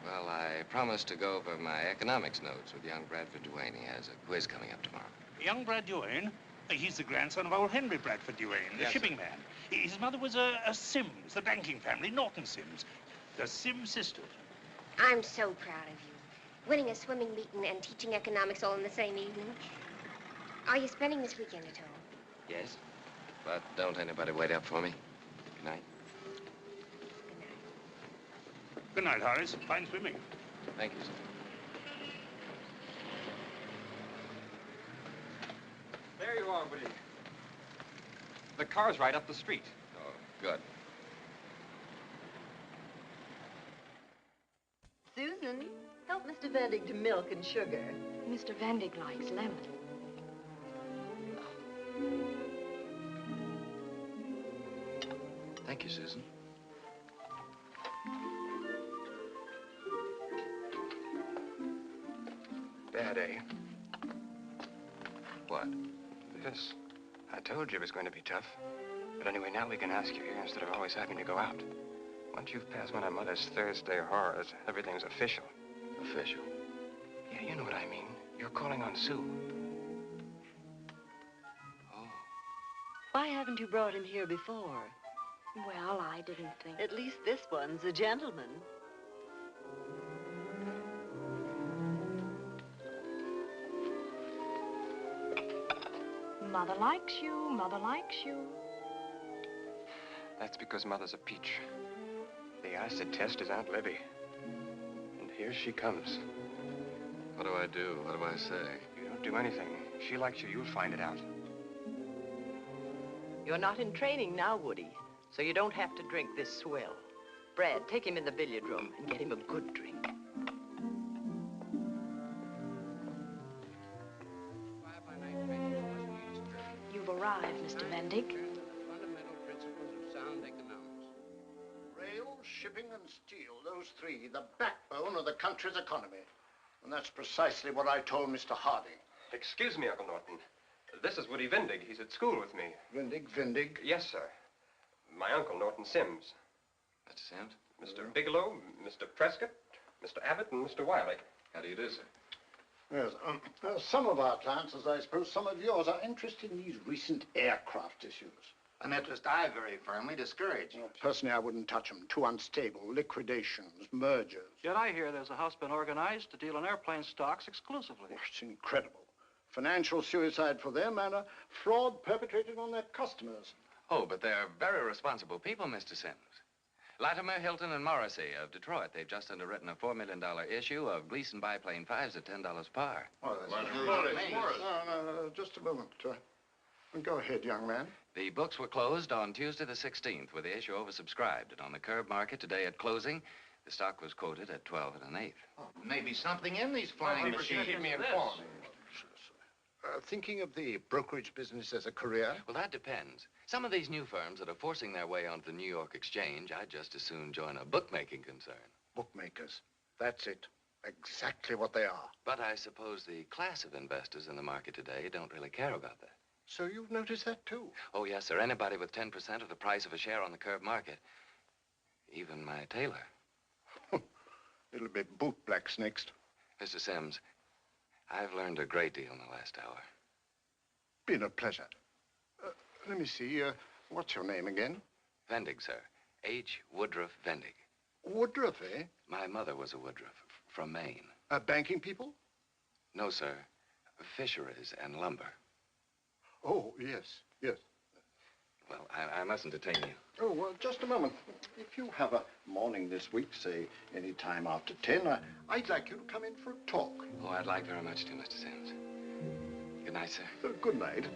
Speaker 5: Well, I promised to go over my economics notes with young Bradford Duane. He has a quiz coming up tomorrow.
Speaker 17: Young Brad Duane? He's the grandson of old Henry Bradford Duane, the
Speaker 5: Yes,
Speaker 17: shipping
Speaker 5: sir.
Speaker 17: man. His mother was a Sims, the banking family, Norton Sims. The Sims sisters.
Speaker 11: I'm so proud of you. Winning a swimming meet and teaching economics all in the same evening. Are you spending this weekend at home?
Speaker 5: Yes? But don't anybody wait up for me. Good night.
Speaker 17: Good night, Horace. Fine swimming.
Speaker 5: Thank you, sir.
Speaker 20: There you are, Woody. The car's right up the street.
Speaker 5: Oh, good.
Speaker 22: Susan, help Mr. Vendig to milk and sugar.
Speaker 9: Mr. Vendig likes lemon.
Speaker 5: Thank you, Susan.
Speaker 20: Bad, eh?
Speaker 5: What?
Speaker 20: This. I told you it was going to be tough. But anyway, now we can ask you here instead of always having to go out. Once you've passed one of Mother's Thursday horrors, everything's official.
Speaker 16: Official?
Speaker 20: Yeah, you know what I mean. You're calling on Sue.
Speaker 22: Why haven't you brought him here before?
Speaker 9: Well, I didn't think.
Speaker 22: At least this one's a gentleman.
Speaker 9: Mother likes you, Mother likes you.
Speaker 20: That's because Mother's a peach. The acid test is Aunt Libby. And here she comes.
Speaker 8: What do I do? What do I say?
Speaker 20: You don't do anything. If she likes you, you'll find it out.
Speaker 22: You're not in training now, Woody, so you don't have to drink this swill. Brad, take him in the billiard room and get him a good drink.
Speaker 9: You've arrived, Mr. Vendig.
Speaker 4: Fundamental principles of sound economics.
Speaker 6: Rail, shipping, and steel, those three, the backbone of the country's economy. And that's precisely what I told Mr. Harding.
Speaker 20: Excuse me, Uncle Norton. This is Woody Vendig. He's at school with me.
Speaker 6: Vendig?
Speaker 20: Yes, sir. My uncle, Norton Sims.
Speaker 8: Mr. Sims?
Speaker 20: Mr. Bigelow, Mr. Prescott, Mr. Abbott, and Mr. Wiley.
Speaker 8: How do you do, sir?
Speaker 6: Yes, some of our clients, as I suppose some of yours, are interested in these recent aircraft issues.
Speaker 14: An interest I very firmly discourage.
Speaker 6: Well, personally, I wouldn't touch them. Too unstable. Liquidations, mergers.
Speaker 3: Yet I hear there's a house been organized to deal in airplane stocks exclusively.
Speaker 6: Oh, it's incredible. Financial suicide for them and a fraud perpetrated on their customers.
Speaker 16: Oh, but they're very responsible people, Mr. Sims. Latimer, Hilton, and Morrissey of Detroit. They've just underwritten a $4 million issue of Gleason biplane 5s at $10 par.
Speaker 6: Oh, that's Morris. No, just a moment. Go ahead, young man.
Speaker 16: The books were closed on Tuesday the 16th with the issue oversubscribed. And on the curb market today at closing, the stock was quoted at 12 1/8.
Speaker 14: Oh, maybe something in these flying machines.
Speaker 6: Keep me informed. Thinking of the brokerage business as a career?
Speaker 16: Well, that depends. Some of these new firms that are forcing their way onto the New York Exchange, I'd just as soon join a bookmaking concern.
Speaker 6: Bookmakers. That's it. Exactly what they are.
Speaker 16: But I suppose the class of investors in the market today don't really care about that.
Speaker 6: So you've noticed that, too?
Speaker 16: Oh, yes, sir. Anybody with 10% of the price of a share on the curb market. Even my tailor.
Speaker 6: It'll be bootblacks next.
Speaker 16: Mr. Sims, I've learned a great deal in the last hour.
Speaker 6: Been a pleasure. Let me see. What's your name again?
Speaker 16: Vendig, sir. H. Woodruff Vendig.
Speaker 6: Woodruff, eh?
Speaker 16: My mother was a Woodruff from Maine.
Speaker 6: Banking people?
Speaker 16: No, sir. Fisheries and lumber.
Speaker 6: Oh, yes.
Speaker 16: Well, I mustn't detain you.
Speaker 6: Oh, well, just a moment. If you have a morning this week, say any time after 10, I'd like you to come in for a talk.
Speaker 16: Oh, I'd like very much to, Mr. Sims. Good night, sir.
Speaker 6: Good night.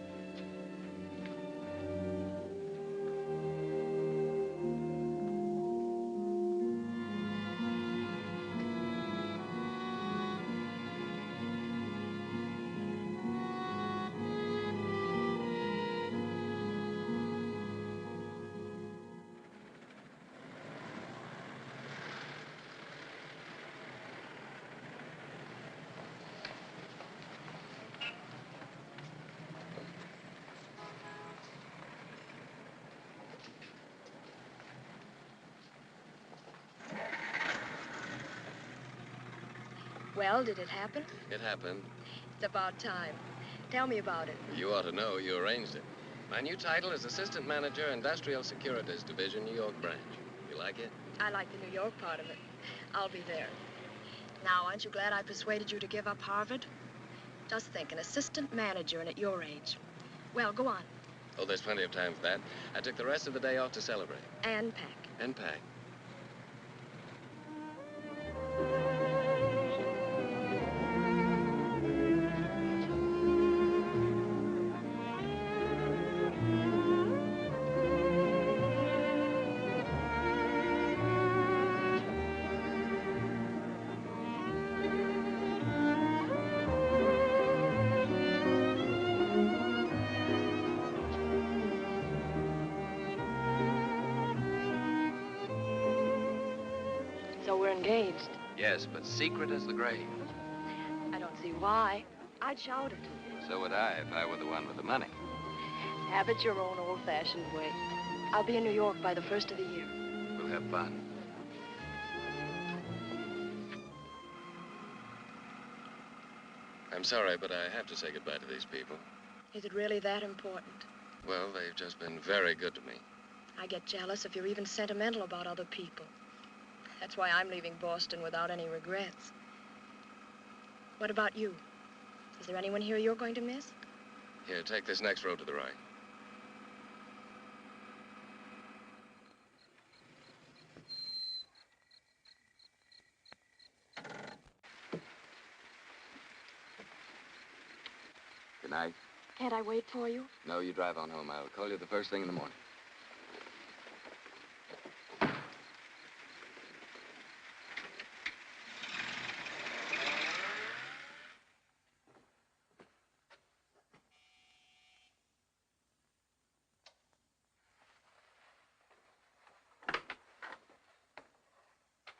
Speaker 23: Well, did it happen?
Speaker 5: It happened.
Speaker 23: It's about time. Tell me about it.
Speaker 5: You ought to know. You arranged it. My new title is Assistant Manager, Industrial Securities Division, New York branch. You like it?
Speaker 23: I like the New York part of it. I'll be there. Now, aren't you glad I persuaded you to give up Harvard? Just think, an assistant manager and at your age. Well, go on.
Speaker 5: Oh, there's plenty of time for that. I took the rest of the day off to celebrate.
Speaker 23: And pack.
Speaker 5: And pack.
Speaker 23: So we're engaged.
Speaker 16: Yes, but secret as the grave.
Speaker 23: I don't see why. I'd shout it.
Speaker 16: So would I if I were the one with the money.
Speaker 23: Have it your own old-fashioned way. I'll be in New York by the 1st of the year.
Speaker 16: We'll have fun.
Speaker 18: I'm sorry, but I have to say goodbye to these people.
Speaker 23: Is it really that important?
Speaker 18: Well, they've just been very good to me.
Speaker 23: I get jealous if you're even sentimental about other people. That's why I'm leaving Boston without any regrets. What about you? Is there anyone here you're going to miss?
Speaker 18: Here, take this next road to the right.
Speaker 16: Good night.
Speaker 23: Can't I wait for you?
Speaker 16: No, you drive on home. I'll call you the first thing in the morning.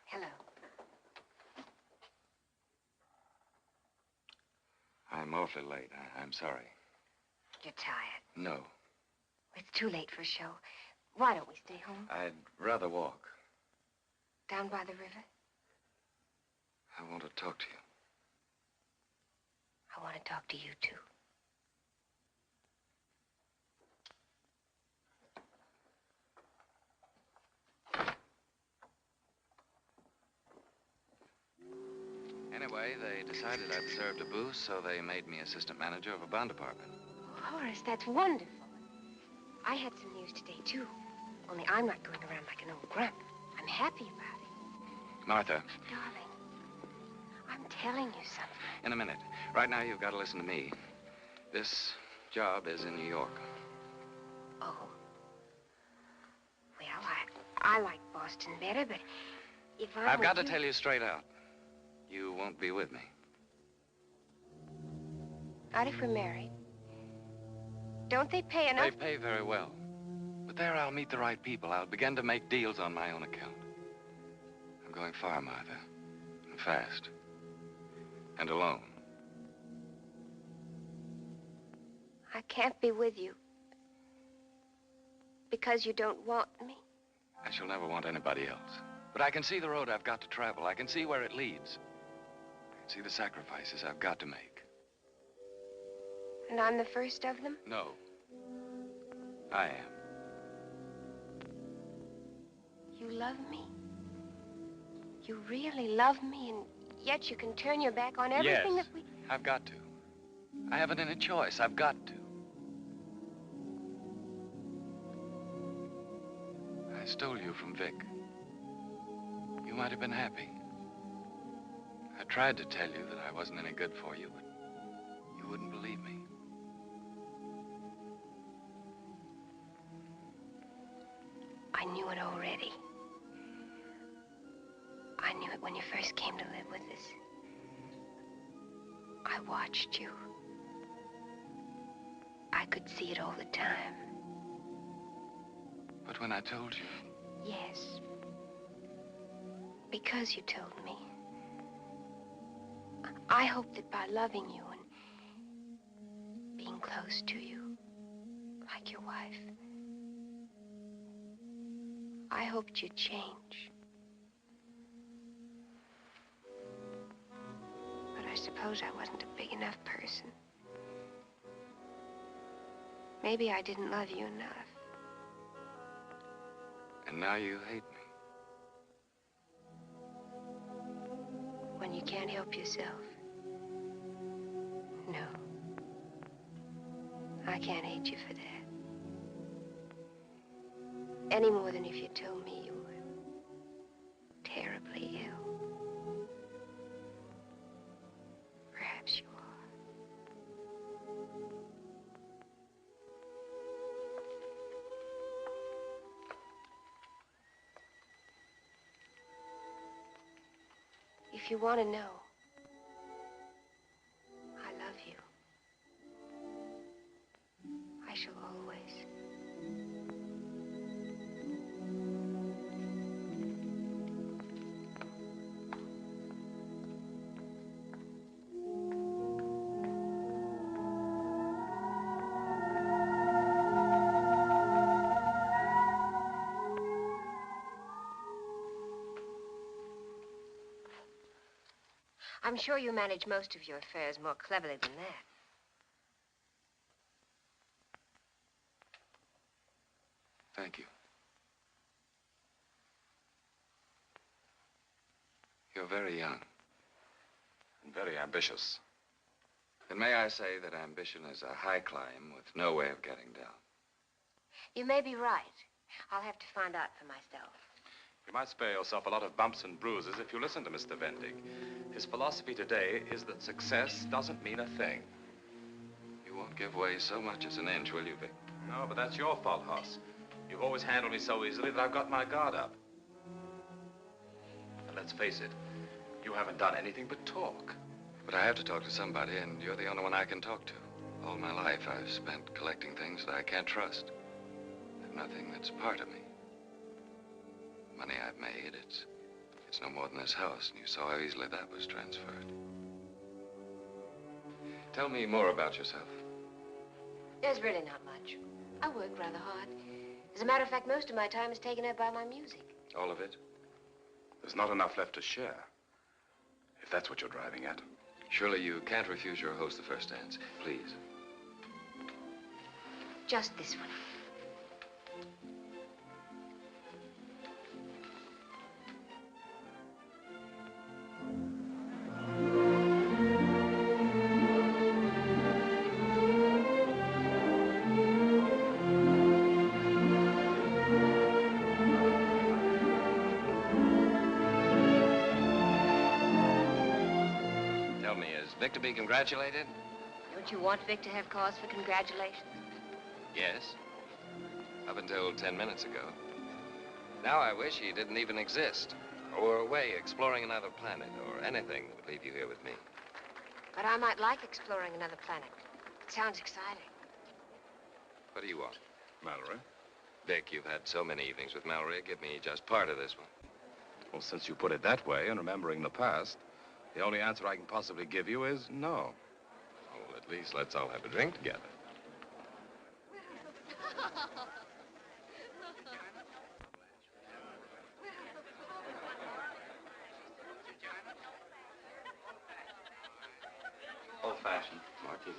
Speaker 11: Hello.
Speaker 16: I'm awfully late. I'm sorry.
Speaker 11: You're tired.
Speaker 16: No,
Speaker 11: It's too late for a show. Why don't we stay home?
Speaker 16: I'd rather walk.
Speaker 11: Down by the river?
Speaker 16: I want to talk to you.
Speaker 11: I want to talk to you, too.
Speaker 16: Anyway, they decided I deserved a boost, so they made me assistant manager of a bond department.
Speaker 11: Oh, Horace, that's wonderful. I had some news today, too. Only I'm not going around like an old grump. I'm happy about it.
Speaker 16: Martha,
Speaker 11: Darling, I'm telling you something.
Speaker 16: in a minute. Right now, you've got to listen to me. This job is in New York.
Speaker 11: Oh. Well, I like Boston better, but if
Speaker 16: I've got to tell you straight out. You won't be with me.
Speaker 11: Not if we're married. Don't they pay enough?
Speaker 16: They pay very well. But there I'll meet the right people. I'll begin to make deals on my own account. I'm going far, Martha. And fast. And alone.
Speaker 11: I can't be with you. Because you don't want me.
Speaker 16: I shall never want anybody else. But I can see the road I've got to travel. I can see where it leads. I can see the sacrifices I've got to make.
Speaker 11: And I'm the first of them?
Speaker 16: No. I am.
Speaker 11: You love me? You really love me, and yet you can turn your back on everything
Speaker 16: Yes,
Speaker 11: that we...
Speaker 16: I've got to. I haven't any choice. I've got to. I stole you from Vic. You might have been happy. I tried to tell you that I wasn't any good for you, but you wouldn't believe me.
Speaker 11: I knew it already. I knew it when you first came to live with us. I watched you. I could see it all the time.
Speaker 16: But when I told you...
Speaker 11: Yes. Because you told me. I hoped that by loving you and being close to you, like your wife, I hoped you'd change. But I suppose I wasn't a big enough person. Maybe I didn't love you enough.
Speaker 16: And now you hate me.
Speaker 11: When you can't help yourself. No. I can't hate you for that. Any more than if you told me you were terribly ill. Perhaps you are. If you want to know, I love you. I shall always. I'm sure you manage most of your affairs more cleverly than that.
Speaker 16: Thank you. You're very young.
Speaker 1: And very ambitious.
Speaker 16: And may I say that ambition is a high climb with no way of getting down.
Speaker 11: You may be right. I'll have to find out for myself.
Speaker 1: You might spare yourself a lot of bumps and bruises if you listen to Mr. Vendig. His philosophy today is that success doesn't mean a thing.
Speaker 16: You won't give way so much as an inch, will you, Vic?
Speaker 1: No, but that's your fault, Hoss. You've always handled me so easily that I've got my guard up. And let's face it, you haven't done anything but talk.
Speaker 16: But I have to talk to somebody, and you're the only one I can talk to. All my life, I've spent collecting things that I can't trust. Nothing that's part of me. Money I've made, it's no more than this house, and you saw how easily that was transferred. Tell me more about yourself.
Speaker 11: There's really not much. I work rather hard. As a matter of fact, most of my time is taken up by my music.
Speaker 16: All of it?
Speaker 1: There's not enough left to share, if that's what you're driving at.
Speaker 16: Surely you can't refuse your host the first dance. Please.
Speaker 11: Just this one.
Speaker 5: Vic to be congratulated?
Speaker 11: Don't you want Vic to have cause for congratulations?
Speaker 5: Yes. Up until 10 minutes ago. Now I wish he didn't even exist. Or were away exploring another planet, or anything that would leave you here with me.
Speaker 11: But I might like exploring another planet. It sounds exciting.
Speaker 5: What do you want?
Speaker 1: Mallory?
Speaker 5: Vic, you've had so many evenings with Mallory. Give me just part of this one.
Speaker 1: Well, since you put it that way, and remembering the past, the only answer I can possibly give you is no.
Speaker 5: Well, at least let's all have a drink together.
Speaker 14: Old-fashioned martini.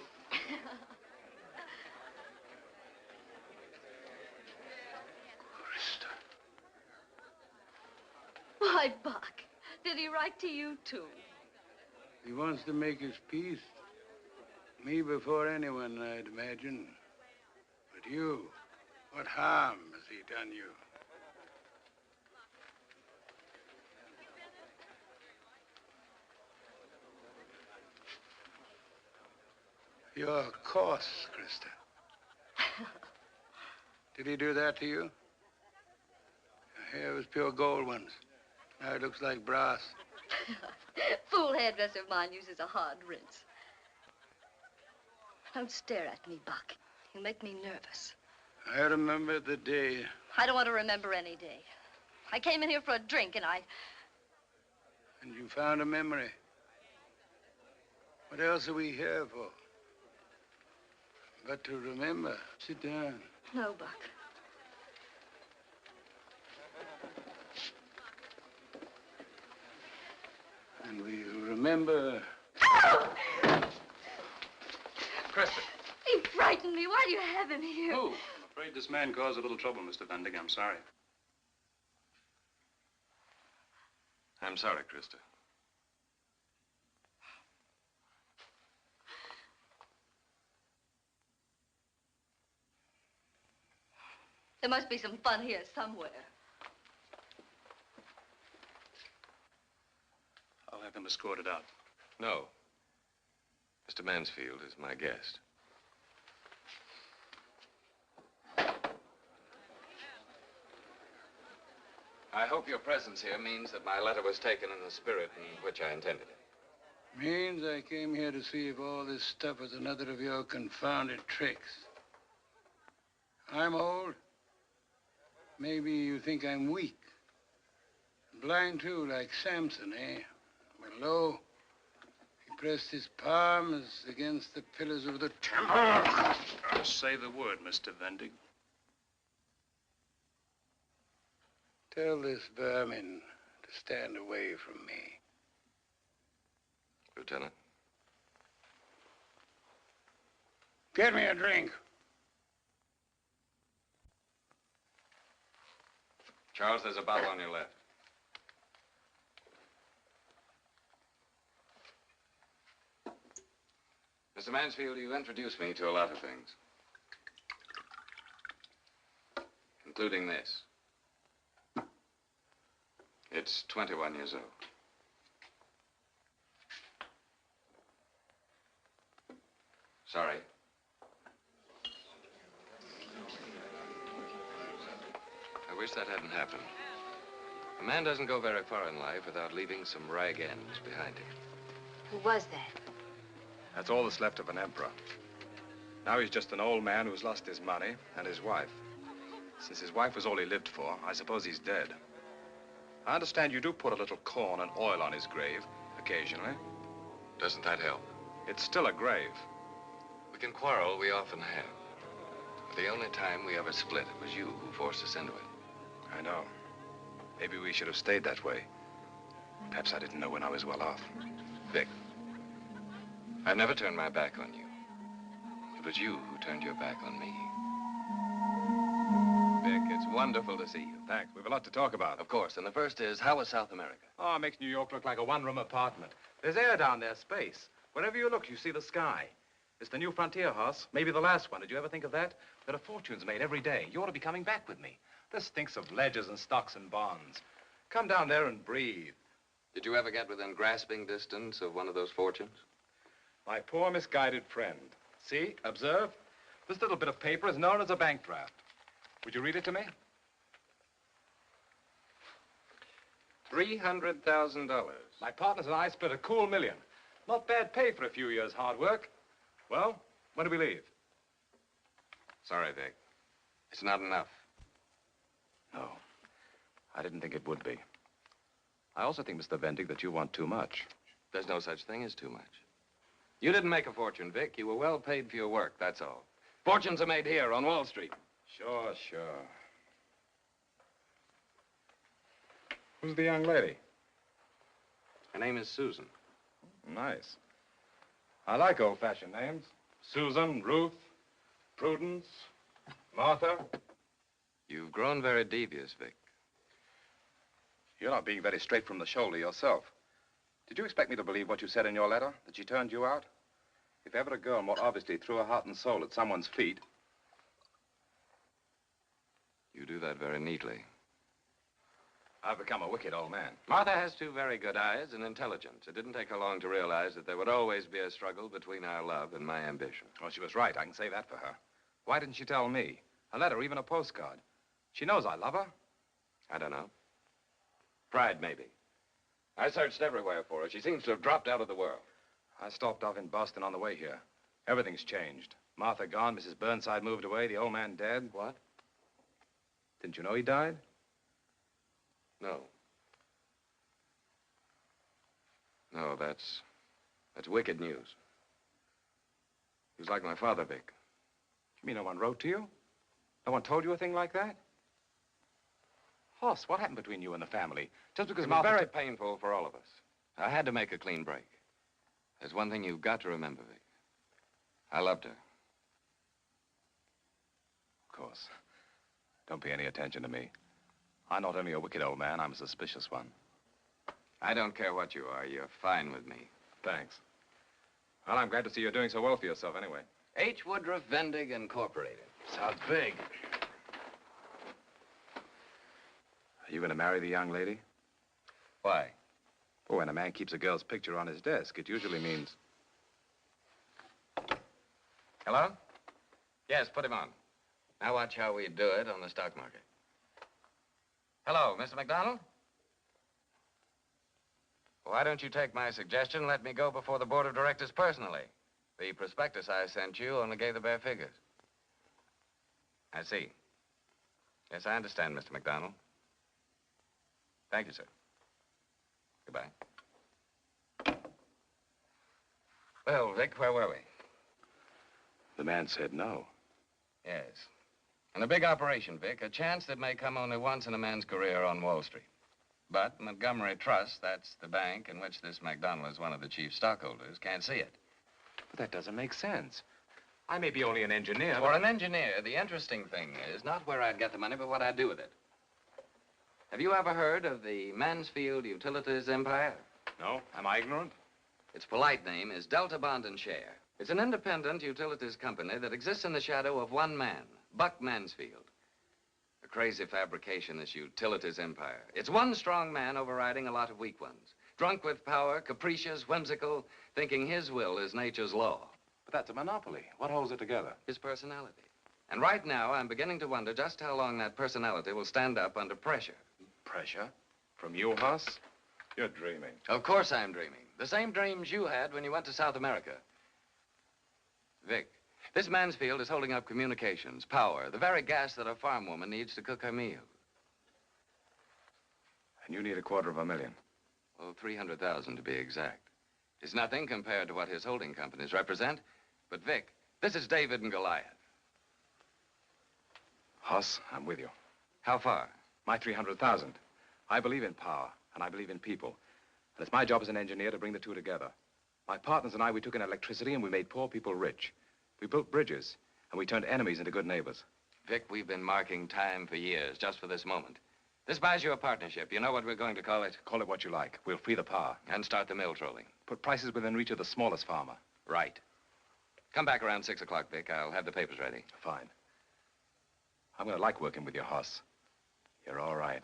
Speaker 10: Why, Buck, did he write to you, too?
Speaker 12: He wants to make his peace. Me before anyone, I'd imagine. But you, what harm has he done you? You're coarse, Krista. Did he do that to you? Your hair was pure gold once. Now it looks like brass.
Speaker 10: Fool hairdresser of mine uses a hard rinse. Don't stare at me, Buck. You make me nervous.
Speaker 12: I remember the day.
Speaker 10: I don't want to remember any day. I came in here for a drink, and
Speaker 12: And you found a memory. What else are we here for? But to remember. Sit down.
Speaker 10: No, Buck.
Speaker 12: And we remember...
Speaker 17: Krista.
Speaker 10: He frightened me. Why do you have him here?
Speaker 17: Oh, I'm afraid this man caused a little trouble, Mr. Vendig. I'm sorry.
Speaker 5: I'm sorry, Krista.
Speaker 10: There must be some fun here somewhere.
Speaker 17: I'll have him escorted out.
Speaker 5: No. Mr. Mansfield is my guest. I hope your presence here means that my letter was taken in the spirit in which I intended it.
Speaker 12: Means I came here to see if all this stuff was another of your confounded tricks. I'm old. Maybe you think I'm weak. Blind, too, like Samson, eh? But lo, he pressed his palms against the pillars of the temple.
Speaker 17: Say the word, Mr. Vendig.
Speaker 12: Tell this vermin to stand away from me.
Speaker 16: Lieutenant.
Speaker 12: Get me a drink.
Speaker 16: Charles, there's a bottle on your left. Mr. Mansfield, you introduced me to a lot of things. Including this. It's 21 years old. Sorry. I wish that hadn't happened. A man doesn't go very far in life without leaving some rag ends behind him.
Speaker 11: Who was that?
Speaker 1: That's all that's left of an emperor. Now he's just an old man who's lost his money and his wife. Since his wife was all he lived for, I suppose he's dead. I understand you do put a little corn and oil on his grave, occasionally.
Speaker 16: Doesn't that help?
Speaker 1: It's still a grave.
Speaker 16: We can quarrel, we often have. But the only time we ever split, it was you who forced us into it.
Speaker 1: I know. Maybe we should have stayed that way. Perhaps I didn't know when I was well off.
Speaker 16: Vic, I've never turned my back on you. It was you who turned your back on me. Vic, it's wonderful to see you.
Speaker 1: Thanks. We've a lot to talk about.
Speaker 16: Of course. And the first is, how was South America?
Speaker 1: Oh, it makes New York look like a one-room apartment. There's air down there, space. Wherever you look, you see the sky. It's the new frontier, Hoss. Maybe the last one. Did you ever think of that? There are fortunes made every day. You ought to be coming back with me. This stinks of ledgers and stocks and bonds. Come down there and breathe.
Speaker 16: Did you ever get within grasping distance of one of those fortunes?
Speaker 1: My poor misguided friend. See? Observe? This little bit of paper is known as a bank draft. Would you read it to me?
Speaker 16: $300,000.
Speaker 1: My partners and I split a cool $1 million. Not bad pay for a few years' hard work. Well, when do we leave?
Speaker 16: Sorry, Vic. It's not enough.
Speaker 1: No. I didn't think it would be. I also think, Mr. Vendig, that you want too much.
Speaker 16: There's no such thing as too much. You didn't make a fortune, Vic. You were well paid for your work, that's all. Fortunes are made here on Wall Street.
Speaker 1: Sure, sure. Who's the young lady?
Speaker 16: Her name is Susan.
Speaker 1: Nice. I like old-fashioned names. Susan, Ruth, Prudence, Martha.
Speaker 16: You've grown very devious, Vic.
Speaker 1: You're not being very straight from the shoulder yourself. Did you expect me to believe what you said in your letter, that she turned you out? If ever a girl more obviously threw her heart and soul at someone's feet...
Speaker 16: You do that very neatly.
Speaker 1: I've become a wicked old man.
Speaker 16: Martha has two very good eyes and intelligence. It didn't take her long to realize that there would always be a struggle between our love and my ambition.
Speaker 1: Well, she was right. I can say that for her. Why didn't she tell me? A letter, even a postcard. She knows I love her.
Speaker 16: I don't know. Pride, maybe. I searched everywhere for her. She seems to have dropped out of the world.
Speaker 1: I stopped off in Boston on the way here. Everything's changed. Martha gone, Mrs. Burnside moved away, the old man dead.
Speaker 16: What?
Speaker 1: Didn't you know he died?
Speaker 16: No. No, that's wicked news. He was like my father, Vic.
Speaker 1: You mean no one wrote to you? No one told you a thing like that? Hoss, what happened between you and the family? Just because
Speaker 16: It was
Speaker 1: Martha...
Speaker 16: very painful for all of us. I had to make a clean break. There's one thing you've got to remember, Vic. I loved her.
Speaker 1: Of course. Don't pay any attention to me. I'm not only a wicked old man, I'm a suspicious one.
Speaker 16: I don't care what you are. You're fine with me.
Speaker 1: Thanks. Well, I'm glad to see you're doing so well for yourself anyway.
Speaker 16: H. Woodruff Vendig Incorporated.
Speaker 1: Sounds big. Are you going to marry the young lady?
Speaker 16: Why?
Speaker 1: Well, when a man keeps a girl's picture on his desk, it usually means...
Speaker 16: Hello? Yes, put him on. Now watch how we do it on the stock market. Hello, Mr. McDonald? Why don't you take my suggestion and let me go before the board of directors personally? The prospectus I sent you only gave the bare figures. I see. Yes, I understand, Mr. McDonald. Thank you, sir. Goodbye. Well, Vic, where were we?
Speaker 1: The man said no.
Speaker 16: Yes. And a big operation, Vic. A chance that may come only once in a man's career on Wall Street.
Speaker 5: But Montgomery Trust, that's the bank in which this McDonald is one of the chief stockholders, can't see it.
Speaker 1: But that doesn't make sense. I may be only an engineer.
Speaker 5: For an engineer, the interesting thing is not where I'd get the money, but what I'd do with it. Have you ever heard of the Mansfield Utilities Empire?
Speaker 1: No? Am I ignorant?
Speaker 5: Its polite name is Delta Bond and Share. It's an independent utilities company that exists in the shadow of one man, Buck Mansfield. A crazy fabrication, this utilities empire. It's one strong man overriding a lot of weak ones. Drunk with power, capricious, whimsical, thinking his will is nature's law.
Speaker 1: But that's a monopoly. What holds it together?
Speaker 5: His personality. And right now, I'm beginning to wonder just how long that personality will stand up under pressure.
Speaker 1: Pressure? From you, Hoss? You're dreaming.
Speaker 5: Of course I'm dreaming. The same dreams you had when you went to South America. Vic, this Mansfield is holding up communications, power, the very gas that a farm woman needs to cook her meal.
Speaker 1: And you need $250,000.
Speaker 5: Well, 300,000 to be exact. It's nothing compared to what his holding companies represent. But Vic, this is David and Goliath.
Speaker 1: Hoss, I'm with you.
Speaker 5: How far?
Speaker 1: My 300,000. I believe in power, and I believe in people. And it's my job as an engineer to bring the two together. My partners and I, we took in electricity and we made poor people rich. We built bridges, and we turned enemies into good neighbors.
Speaker 5: Vic, we've been marking time for years just for this moment. This buys you a partnership. You know what we're going to call it?
Speaker 1: Call it what you like. We'll free the power.
Speaker 5: And start the mill trolling.
Speaker 1: Put prices within reach of the smallest farmer.
Speaker 5: Right. Come back around 6 o'clock, Vic. I'll have the papers ready.
Speaker 1: Fine. I'm going to like working with you, Hoss. You're all right.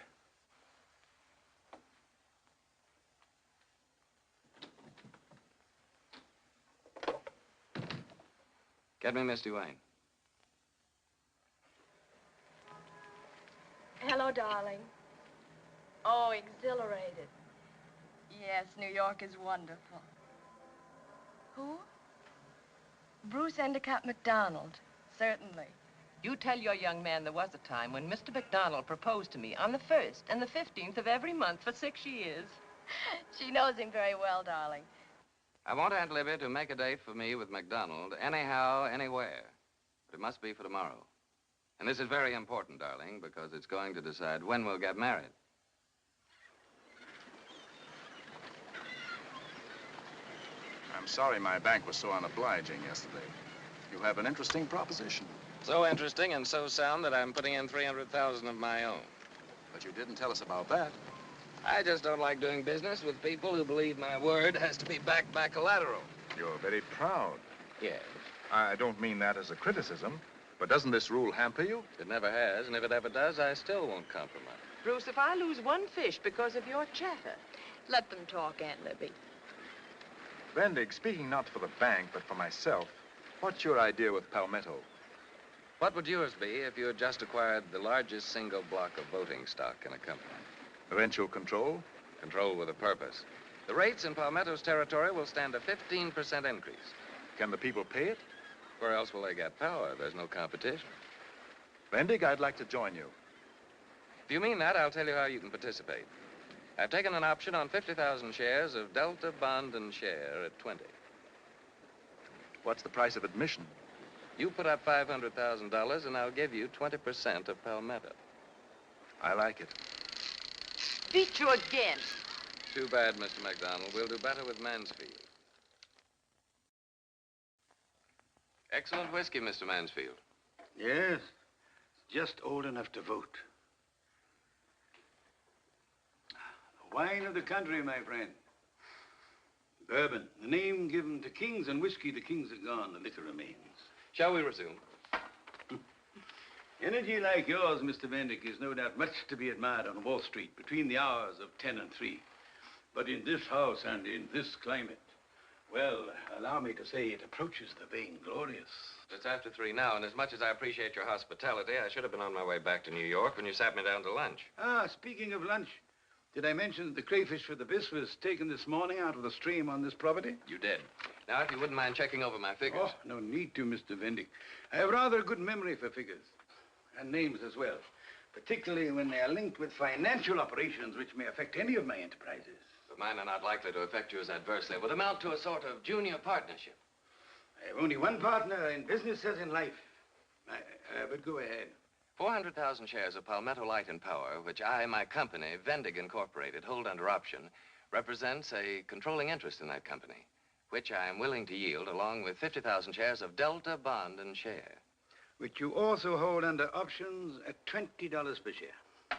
Speaker 5: Get me Miss Duane.
Speaker 23: Hello, darling. Oh, exhilarated. Yes, New York is wonderful. Who? Bruce Endicott MacDonald. Certainly.
Speaker 22: You tell your young man there was a time when Mr. McDonald proposed to me on the 1st and the 15th of every month for 6 years.
Speaker 23: She knows him very well, darling.
Speaker 5: I want Aunt Libby to make a date for me with McDonald anyhow, anywhere. But it must be for tomorrow. And this is very important, darling, because it's going to decide when we'll get married.
Speaker 8: I'm sorry my bank was so unobliging yesterday. You have an interesting proposition.
Speaker 5: So interesting and so sound that I'm putting in 300,000 of my own.
Speaker 8: But you didn't tell us about that.
Speaker 5: I just don't like doing business with people who believe my word has to be backed by collateral.
Speaker 8: You're very proud.
Speaker 5: Yes.
Speaker 8: I don't mean that as a criticism, but doesn't this rule hamper you?
Speaker 5: It never has, and if it ever does, I still won't compromise.
Speaker 22: Bruce, if I lose one fish because of your chatter...
Speaker 23: Let them talk, Aunt Libby.
Speaker 8: Vendig, speaking not for the bank, but for myself, what's your idea with Palmetto?
Speaker 5: What would yours be if you had just acquired the largest single block of voting stock in a company?
Speaker 8: Eventual control?
Speaker 5: Control with a purpose. The rates in Palmetto's territory will stand a 15% increase.
Speaker 8: Can the people pay it?
Speaker 5: Where else will they get power? There's no competition.
Speaker 8: Vendig, I'd like to join you.
Speaker 5: If you mean that, I'll tell you how you can participate. I've taken an option on 50,000 shares of Delta Bond and Share at 20.
Speaker 8: What's the price of admission?
Speaker 5: You put up $500,000 and I'll give you 20% of Palmetto.
Speaker 8: I like it.
Speaker 22: Beat you again.
Speaker 5: Too bad, Mr. McDonald. We'll do better with Mansfield. Excellent whiskey, Mr. Mansfield.
Speaker 12: Yes, just old enough to vote. The wine of the country, my friend. Bourbon, the name given to kings, and whiskey, the kings are gone, the liquor remains.
Speaker 5: Shall we resume?
Speaker 12: Energy like yours, Mr. Vendig, is no doubt much to be admired on Wall Street between the hours of 10 and 3. But in this house and in this climate, well, allow me to say it approaches the vainglorious.
Speaker 5: It's after 3 now, and as much as I appreciate your hospitality, I should have been on my way back to New York when you sat me down to lunch.
Speaker 12: Ah, speaking of lunch, did I mention that the crayfish for the bis was taken this morning out of the stream on this property?
Speaker 5: You did. Now, if you wouldn't mind checking over my figures.
Speaker 12: Oh, no need to, Mr. Vendig. I have rather a good memory for figures. And names as well. Particularly when they are linked with financial operations which may affect any of my enterprises.
Speaker 5: But mine are not likely to affect you as adversely. It would amount to a sort of junior partnership.
Speaker 12: I have only one partner in business as in life. But go ahead.
Speaker 5: 400,000 shares of Palmetto Light and Power, which I and my company, Vendig Incorporated, hold under option, represents a controlling interest in that company, which I am willing to yield along with 50,000 shares of Delta Bond and Share.
Speaker 12: Which you also hold under options at $20 per share.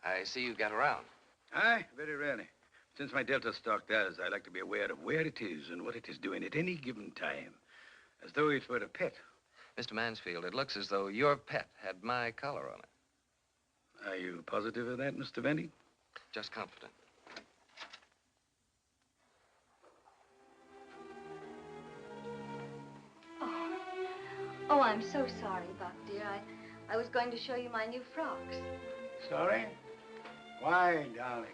Speaker 5: I see you get around.
Speaker 12: Aye, very rarely. Since my Delta stock does, I like to be aware of where it is and what it is doing at any given time, as though it were a pet.
Speaker 5: Mr. Mansfield, it looks as though your pet had my collar on it.
Speaker 12: Are you positive of that, Mr. Vendig?
Speaker 5: Just confident.
Speaker 10: Oh, I'm so sorry, Buck, dear. I was going to show you my new frocks.
Speaker 12: Sorry? Why, darling?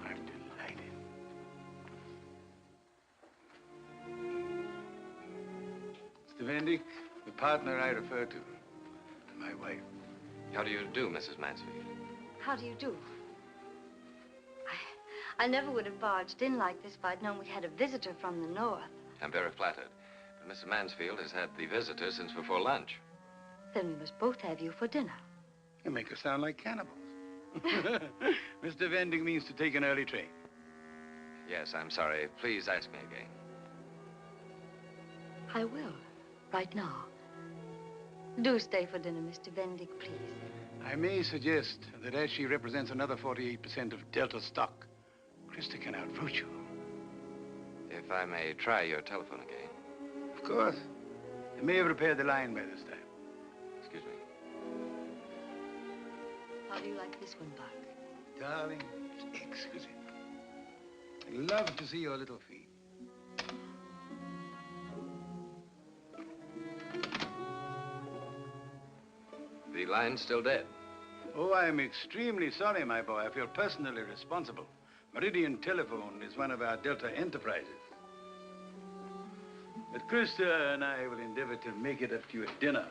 Speaker 12: I'm delighted. Mr. Vendig, the partner I refer to, my wife.
Speaker 5: How do you do, Mrs. Mansfield?
Speaker 10: How do you do? I never would have barged in like this if I'd known we had a visitor from the north.
Speaker 5: I'm very flattered. But Mrs. Mansfield has had the visitor since before lunch.
Speaker 10: Then we must both have you for dinner.
Speaker 12: You make us sound like cannibals. Mr. Vendig means to take an early train.
Speaker 5: Yes, I'm sorry. Please ask me again.
Speaker 10: I will, right now. Do stay for dinner, Mr. Vendig, please.
Speaker 12: I may suggest that as she represents another 48% of Delta stock, Krista can outroot you.
Speaker 5: If I may try your telephone again.
Speaker 12: Of course. You may have repaired the line by this time.
Speaker 5: Excuse me.
Speaker 10: How do you like this one, Buck?
Speaker 12: Darling, it's exquisite. I love to see your little feet.
Speaker 5: The line's still dead.
Speaker 12: Oh, I'm extremely sorry, my boy. I feel personally responsible. Meridian Telephone is one of our Delta enterprises. But Krista and I will endeavor to make it up to you at dinner.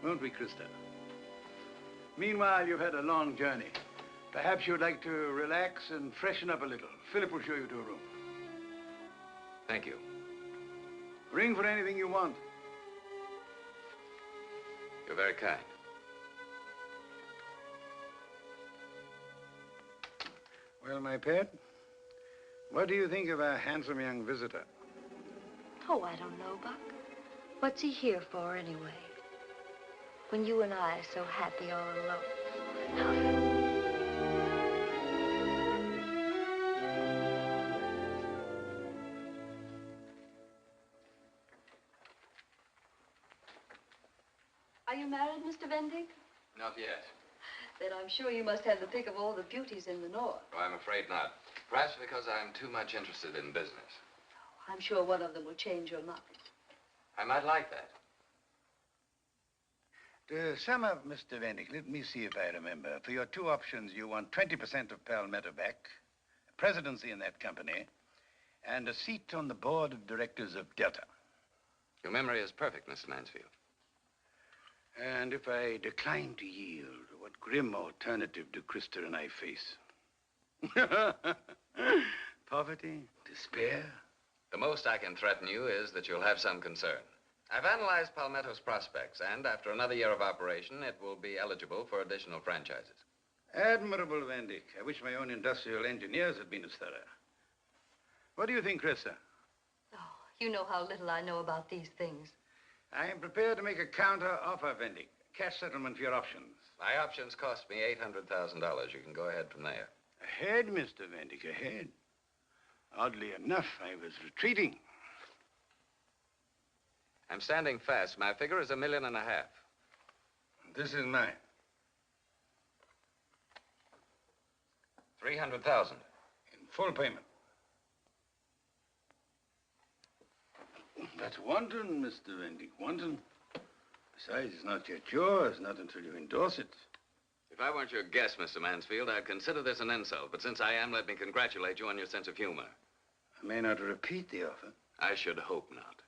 Speaker 12: Won't we, Krista? Meanwhile, you've had a long journey. Perhaps you'd like to relax and freshen up a little. Philip will show you to a room.
Speaker 5: Thank you.
Speaker 12: Ring for anything you want.
Speaker 5: You're very kind.
Speaker 12: Well, my pet, what do you think of our handsome young visitor?
Speaker 10: Oh, I don't know, Buck. What's he here for, anyway? When you and I are so happy all alone. Are you married, Mr. Vendig?
Speaker 5: Not yet.
Speaker 10: Then I'm sure you must have the pick of all the beauties in the north.
Speaker 5: Oh, I'm afraid not. Perhaps because I'm too much interested in business.
Speaker 10: I'm sure one of them will change your mind.
Speaker 5: I might like that.
Speaker 12: To sum up, Mr. Vendig, let me see if I remember. For your two options, you want 20% of Palmetto back, a presidency in that company, and a seat on the board of directors of Delta.
Speaker 5: Your memory is perfect, Mr. Mansfield.
Speaker 12: And if I decline to yield, what grim alternative do Krista and I face? Poverty? Despair?
Speaker 5: The most I can threaten you is that you'll have some concern. I've analyzed Palmetto's prospects, and after another year of operation, it will be eligible for additional franchises.
Speaker 12: Admirable, Vendig. I wish my own industrial engineers had been as thorough. What do you think, Krista?
Speaker 10: Oh, you know how little I know about these things.
Speaker 12: I am prepared to make a counter offer, Vendig. Cash settlement for your options.
Speaker 5: My options cost me $800,000. You can go ahead from there.
Speaker 12: Ahead, Mr. Vendig, ahead. Oddly enough, I was retreating.
Speaker 5: I'm standing fast. My figure is $1.5 million.
Speaker 12: This is mine.
Speaker 5: 300,000.
Speaker 12: In full payment. That's wanton, Mr. Vendig, wanton. Besides, it's not yet yours, not until you endorse it.
Speaker 5: If I weren't your guest, Mr. Mansfield, I'd consider this an insult. But since I am, let me congratulate you on your sense of humor.
Speaker 12: I may not repeat the offer.
Speaker 5: I should hope not.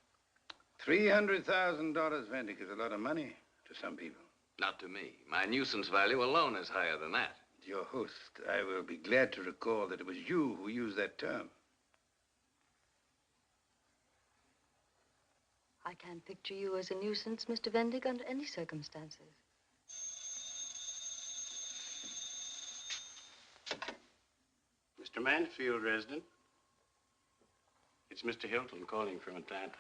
Speaker 12: $300,000, Vendig, is a lot of money to some people.
Speaker 5: Not to me. My nuisance value alone is higher than that.
Speaker 12: Your host, I will be glad to recall that it was you who used that term.
Speaker 10: I can't picture you as a nuisance, Mr. Vendig, under any circumstances.
Speaker 2: Mr. Mansfield, resident. It's Mr. Hilton calling from Atlanta.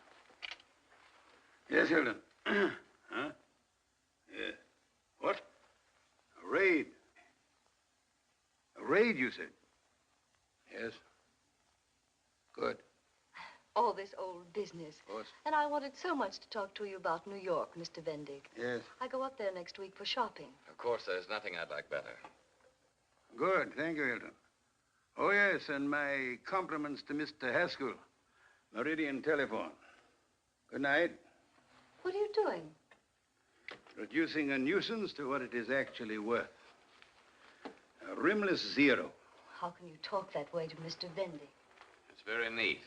Speaker 12: Yes, Hilton. Huh? Yeah. What? A raid? A raid, you said? Yes. Good.
Speaker 10: All this old business.
Speaker 12: Of course.
Speaker 10: And I wanted so much to talk to you about New York, Mr. Vendig.
Speaker 12: Yes.
Speaker 10: I go up there next week for shopping.
Speaker 5: Of course, there's nothing I'd like better.
Speaker 12: Good. Thank you, Hilton. Oh, yes, and my compliments to Mr. Haskell. Meridian Telephone. Good night.
Speaker 10: What are you doing?
Speaker 12: Reducing a nuisance to what it is actually worth. A rimless zero.
Speaker 10: How can you talk that way to Mr. Vendig?
Speaker 5: It's very neat.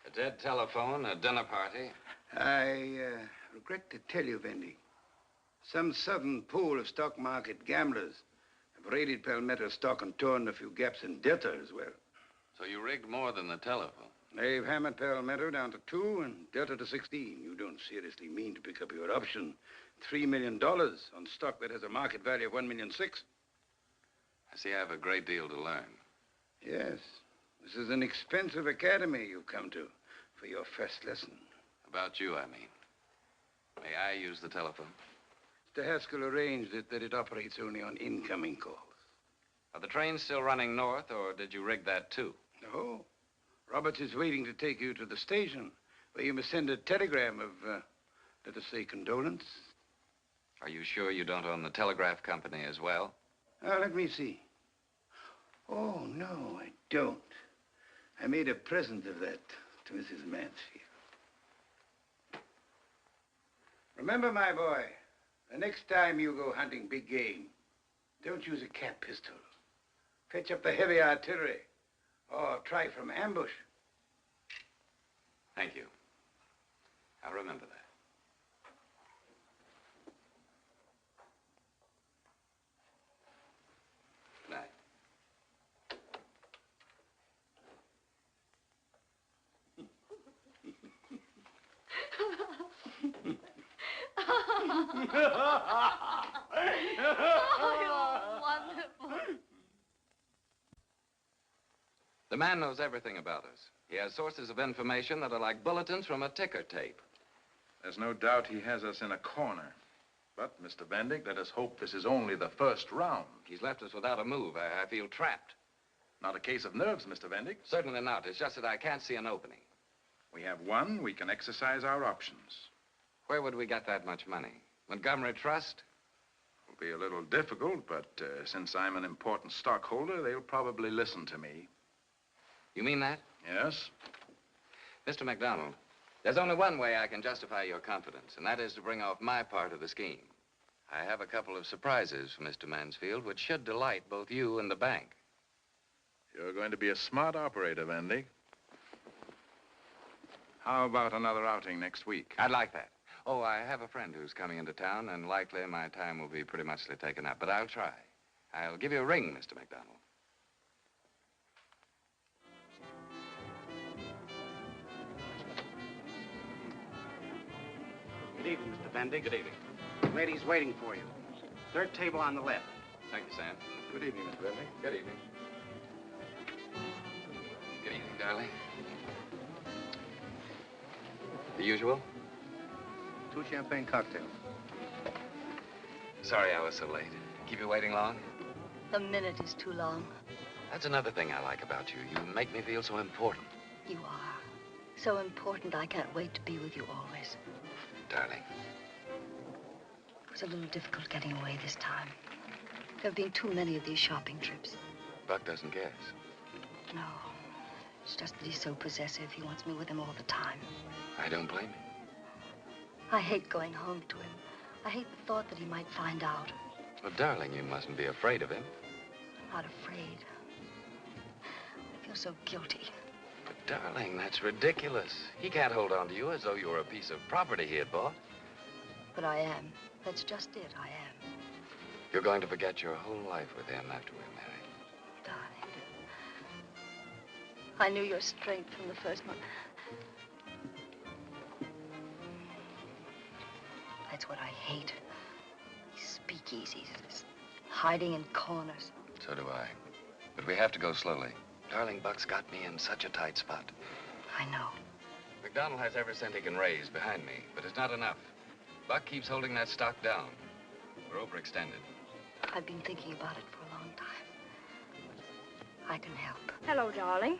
Speaker 5: A dead telephone, a dinner party.
Speaker 12: I regret to tell you, Vendig, some southern pool of stock market gamblers have raided Palmetto stock and torn a few gaps in debtor as well.
Speaker 5: So you rigged more than the telephone.
Speaker 12: They've hammered Palmetto down to 2 and debtor to 16. You don't seriously mean to pick up your option $3 million on stock that has a market value of $1.6 million.
Speaker 5: I see I have a great deal to learn.
Speaker 12: Yes. This is an expensive academy you've come to for your first lesson.
Speaker 5: About you, I mean. May I use the telephone?
Speaker 12: Mr. Haskell arranged it that it operates only on incoming calls.
Speaker 5: Are the trains still running north, or did you rig that too?
Speaker 12: No. Roberts is waiting to take you to the station, where you must send a telegram of, let us say, condolence.
Speaker 5: Are you sure you don't own the telegraph company as well?
Speaker 12: Let me see. Oh, no, I don't. I made a present of that to Mrs. Mansfield. Remember, my boy, the next time you go hunting big game, don't use a cap pistol. Fetch up the heavy artillery, or try from ambush.
Speaker 5: Thank you. I'll remember that. Good night.
Speaker 10: Oh, you're wonderful.
Speaker 5: The man knows everything about us. He has sources of information that are like bulletins from a ticker tape.
Speaker 8: There's no doubt he has us in a corner. But, Mr. Vendig, let us hope this is only the first round.
Speaker 5: He's left us without a move. I feel trapped.
Speaker 8: Not a case of nerves, Mr. Vendig.
Speaker 5: Certainly not. It's just that I can't see an opening.
Speaker 8: We have one. We can exercise our options.
Speaker 5: Where would we get that much money? Montgomery Trust?
Speaker 8: It'll be a little difficult, but since I'm an important stockholder, they'll probably listen to me.
Speaker 5: You mean that?
Speaker 8: Yes.
Speaker 5: Mr. McDonald, there's only one way I can justify your confidence, and that is to bring off my part of the scheme. I have a couple of surprises for Mr. Mansfield, which should delight both you and the bank.
Speaker 8: You're going to be a smart operator, Vendig.
Speaker 1: How about another outing next week?
Speaker 5: I'd like that. Oh, I have a friend who's coming into town, and likely my time will be pretty much taken up, but I'll try. I'll give you a ring, Mr. McDonald.
Speaker 2: Good evening, Mr. Vendig.
Speaker 5: Good evening.
Speaker 2: Lady's waiting for you. Third table on the left.
Speaker 5: Thank you, Sam.
Speaker 8: Good evening, Mr. Vendig.
Speaker 5: Good evening. Good evening, darling. The usual?
Speaker 2: 2 champagne cocktails.
Speaker 5: Sorry I was so late. Keep you waiting long?
Speaker 10: A minute is too long.
Speaker 5: That's another thing I like about you. You make me feel so important.
Speaker 10: You are. So important, I can't wait to be with you always.
Speaker 5: Darling.
Speaker 10: It was a little difficult getting away this time. There have been too many of these shopping trips.
Speaker 5: Buck doesn't guess.
Speaker 10: No. It's just that he's so possessive. He wants me with him all the time.
Speaker 5: I don't blame you.
Speaker 10: I hate going home to him. I hate the thought that he might find out.
Speaker 5: Well, darling, you mustn't be afraid of him.
Speaker 10: I'm not afraid. I feel so guilty.
Speaker 5: But, darling, that's ridiculous. He can't hold on to you as though you were a piece of property he had bought.
Speaker 10: But I am. That's just it. I am.
Speaker 5: You're going to forget your whole life with him after we're married.
Speaker 10: Darling. I knew your strength from the first moment. That's what I hate. These speakeasies, this hiding in corners.
Speaker 16: So do I. But we have to go slowly. Darling, Buck's got me in such a tight spot.
Speaker 10: I know.
Speaker 16: McDonald has every cent he can raise behind me, but it's not enough. Buck keeps holding that stock down. We're overextended.
Speaker 10: I've been thinking about it for a long time. I can help.
Speaker 9: Hello, darling.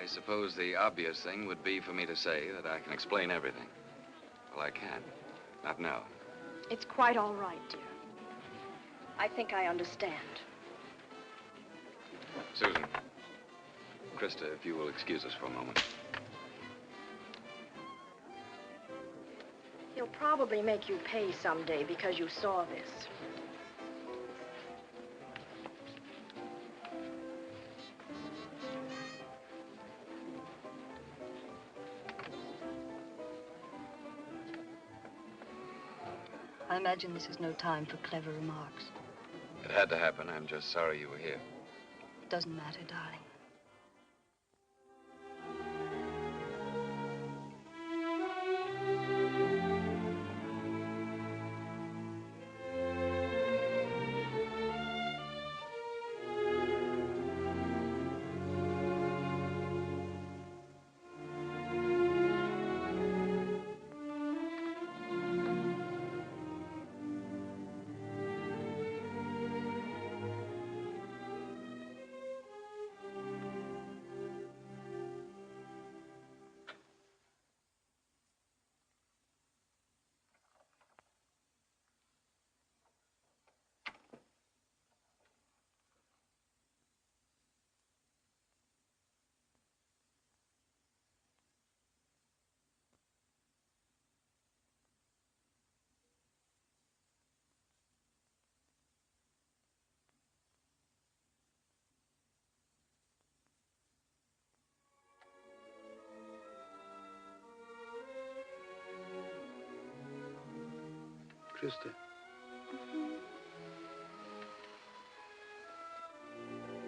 Speaker 16: I suppose the obvious thing would be for me to say that I can explain everything. Well, I can't. Not now.
Speaker 9: It's quite all right, dear. I think I understand.
Speaker 16: Susan. Krista, if you will excuse us for a moment.
Speaker 9: He'll probably make you pay someday because you saw this.
Speaker 10: I imagine this is no time for clever remarks.
Speaker 16: It had to happen. I'm just sorry you were here.
Speaker 10: It doesn't matter, darling.
Speaker 12: Krista.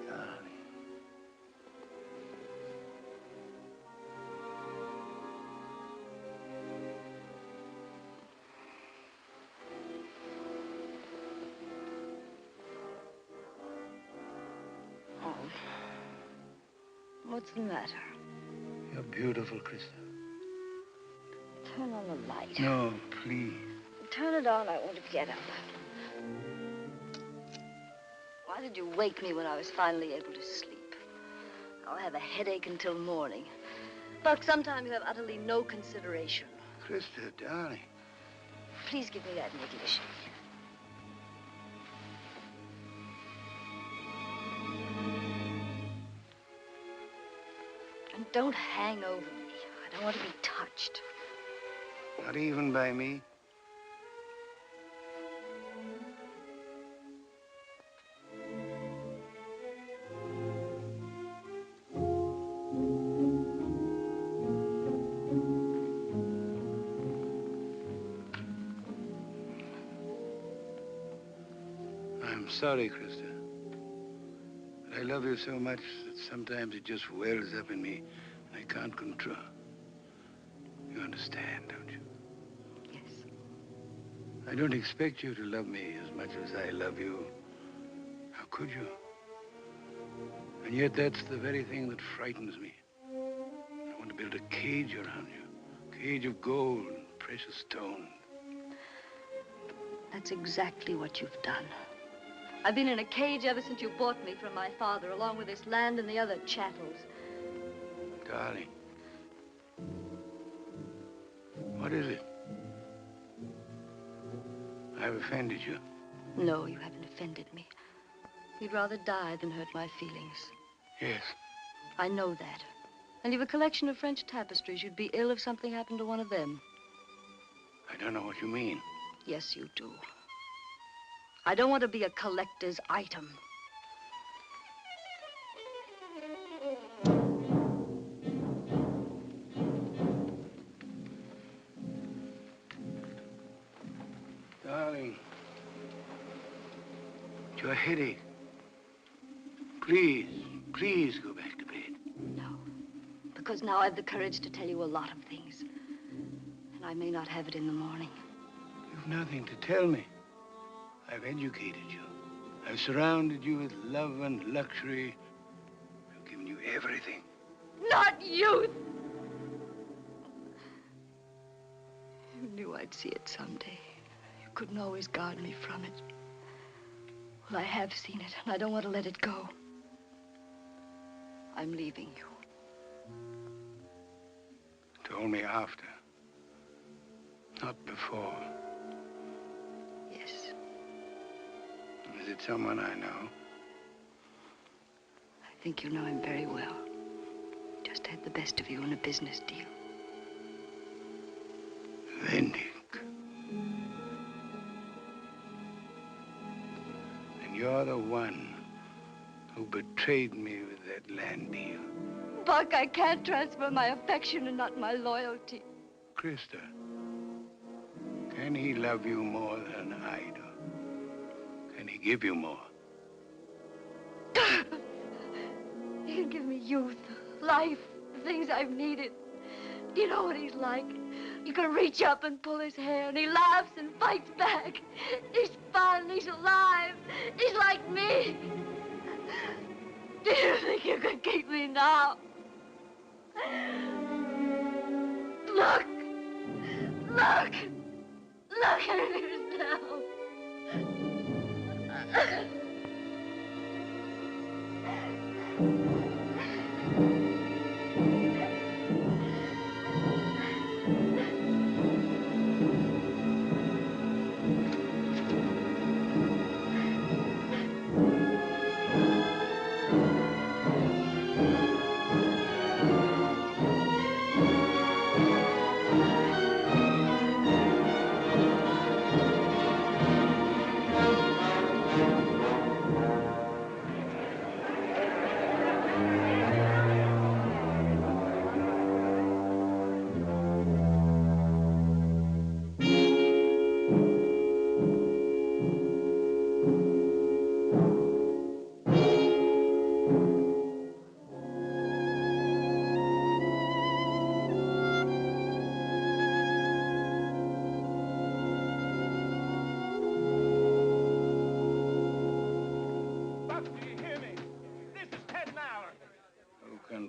Speaker 12: Darling.
Speaker 10: Oh. What's the matter?
Speaker 12: You're beautiful, Krista.
Speaker 10: Turn on the light.
Speaker 12: No, please.
Speaker 10: Turn it on, I want to get up. Why did you wake me when I was finally able to sleep? I'll have a headache until morning. Buck, sometimes you have utterly no consideration.
Speaker 12: Krista, darling.
Speaker 10: Please give me that negligee. And don't hang over me. I don't want to be touched.
Speaker 12: Not even by me. I'm sorry, Krista. But I love you so much that sometimes it just wells up in me. I can't control. You understand, don't you?
Speaker 10: Yes.
Speaker 12: I don't expect you to love me as much as I love you. How could you? And yet that's the very thing that frightens me. I want to build a cage around you. A cage of gold and precious stones.
Speaker 10: That's exactly what you've done. I've been in a cage ever since you bought me from my father, along with this land and the other chattels.
Speaker 12: Darling. What is it? I've offended you.
Speaker 10: No, you haven't offended me. You'd rather die than hurt my feelings.
Speaker 12: Yes.
Speaker 10: I know that. And you've a collection of French tapestries. You'd be ill if something happened to one of them.
Speaker 12: I don't know what you mean.
Speaker 10: Yes, you do. I don't want to be a collector's item.
Speaker 12: Darling. It's your headache. Please. Please go back to bed.
Speaker 10: No. Because now I've the courage to tell you a lot of things. And I may not have it in the morning.
Speaker 12: You've nothing to tell me. I've educated you. I've surrounded you with love and luxury. I've given you everything.
Speaker 10: Not youth! You knew I'd see it someday. You couldn't always guard me from it. Well, I have seen it, and I don't want to let it go. I'm leaving you.
Speaker 12: Told me after. Not before.
Speaker 10: Yes.
Speaker 12: Is it someone I know?
Speaker 10: I think you know him very well. Just had the best of you in a business deal.
Speaker 12: Vendig. And you're the one who betrayed me with that land deal.
Speaker 10: Buck, I can't transfer my affection and not my loyalty.
Speaker 12: Krista, can he love you more than I do? Can he give you more?
Speaker 10: He can give me youth, life, the things I've needed. Do you know what he's like? You can reach up and pull his hair, and he laughs and fights back. He's fun, he's alive. He's like me. Do you think you could keep me now? Look! Look! Look at it now!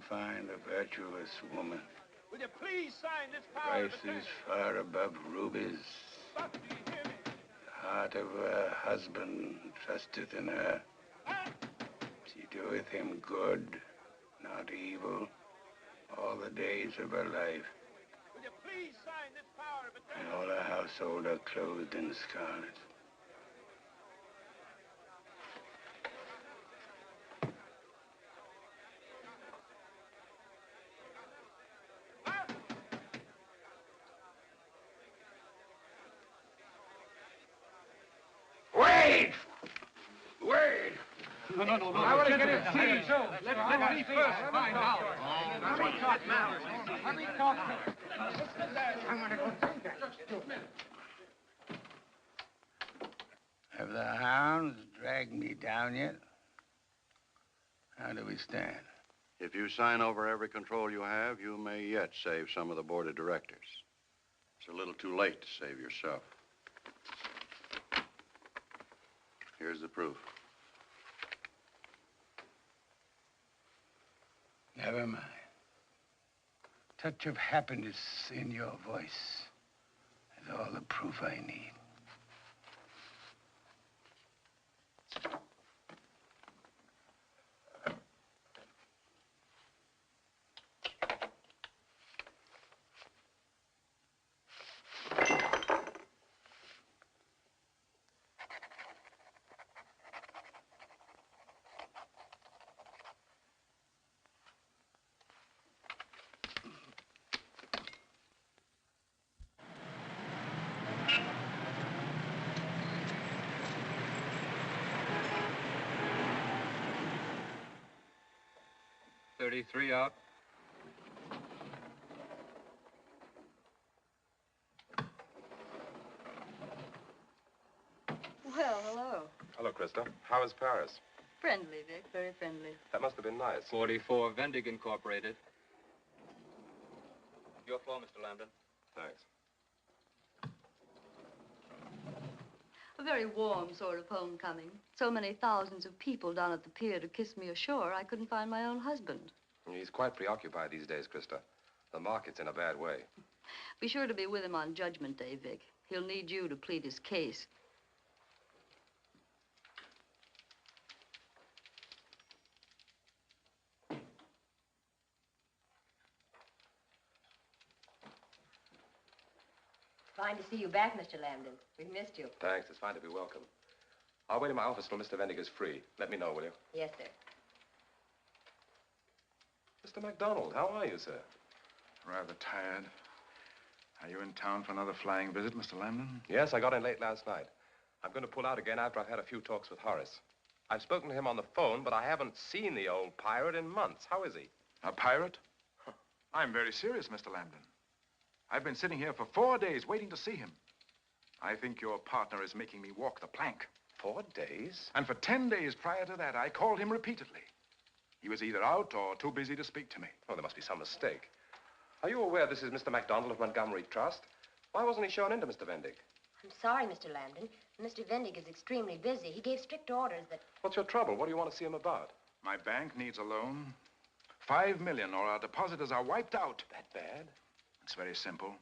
Speaker 12: Find a virtuous woman.
Speaker 19: Will you please sign this power of
Speaker 12: Prices far above rubies. The heart of her husband trusteth in her. She doeth him good, not evil, all the days of her life.
Speaker 19: Will you please sign this power of
Speaker 12: And all her household are clothed in scarlet.
Speaker 19: Wait! Wait! No. I want to get it seen. Let me first find out. Let me talk now. Let me talk to her. I want to go see that.
Speaker 12: Have the hounds dragged me down yet? How do we stand?
Speaker 7: If you sign over every control you have, you may yet save some of the board of directors. It's a little too late to save yourself. Here's the proof.
Speaker 12: Never mind. Touch of happiness in your voice is all the proof I need.
Speaker 20: .33 out.
Speaker 10: Well, hello.
Speaker 1: Hello, Krista. How is Paris?
Speaker 10: Friendly, Vic, very friendly.
Speaker 1: That must have been nice.
Speaker 20: 44 Vendig Incorporated. Your floor, Mr. Lambden.
Speaker 1: Thanks.
Speaker 10: A very warm sort of homecoming. So many thousands of people down at the pier to kiss me ashore, I couldn't find my own husband.
Speaker 1: He's quite preoccupied these days, Krista. The market's in a bad way.
Speaker 10: Be sure to be with him on Judgment Day, Vic. He'll need you to plead his case.
Speaker 13: Fine to see you back, Mr. Lambden. We've missed you.
Speaker 1: Thanks. It's fine to be welcome. I'll wait in my office till Mr. Vendig is free. Let me know, will you?
Speaker 13: Yes, sir.
Speaker 1: Mr. MacDonald, how are you, sir?
Speaker 8: Rather tired. Are you in town for another flying visit, Mr. Lambden?
Speaker 1: Yes, I got in late last night. I'm going to pull out again after I've had a few talks with Horace. I've spoken to him on the phone, but I haven't seen the old pirate in months. How is he?
Speaker 8: A pirate? Huh. I'm very serious, Mr. Lambden. I've been sitting here for 4 days waiting to see him. I think your partner is making me walk the plank.
Speaker 1: 4 days?
Speaker 8: And for 10 days prior to that, I called him repeatedly. He was either out or too busy to speak to me.
Speaker 1: Oh, there must be some mistake. Are you aware this is Mr. MacDonald of Montgomery Trust? Why wasn't he shown into Mr. Vendig?
Speaker 13: I'm sorry, Mr. Lambden. Mr. Vendig is extremely busy. He gave strict orders that...
Speaker 1: What's your trouble? What do you want to see him about?
Speaker 8: My bank needs a loan. $5 million or our depositors are wiped out.
Speaker 1: That bad?
Speaker 8: It's very simple.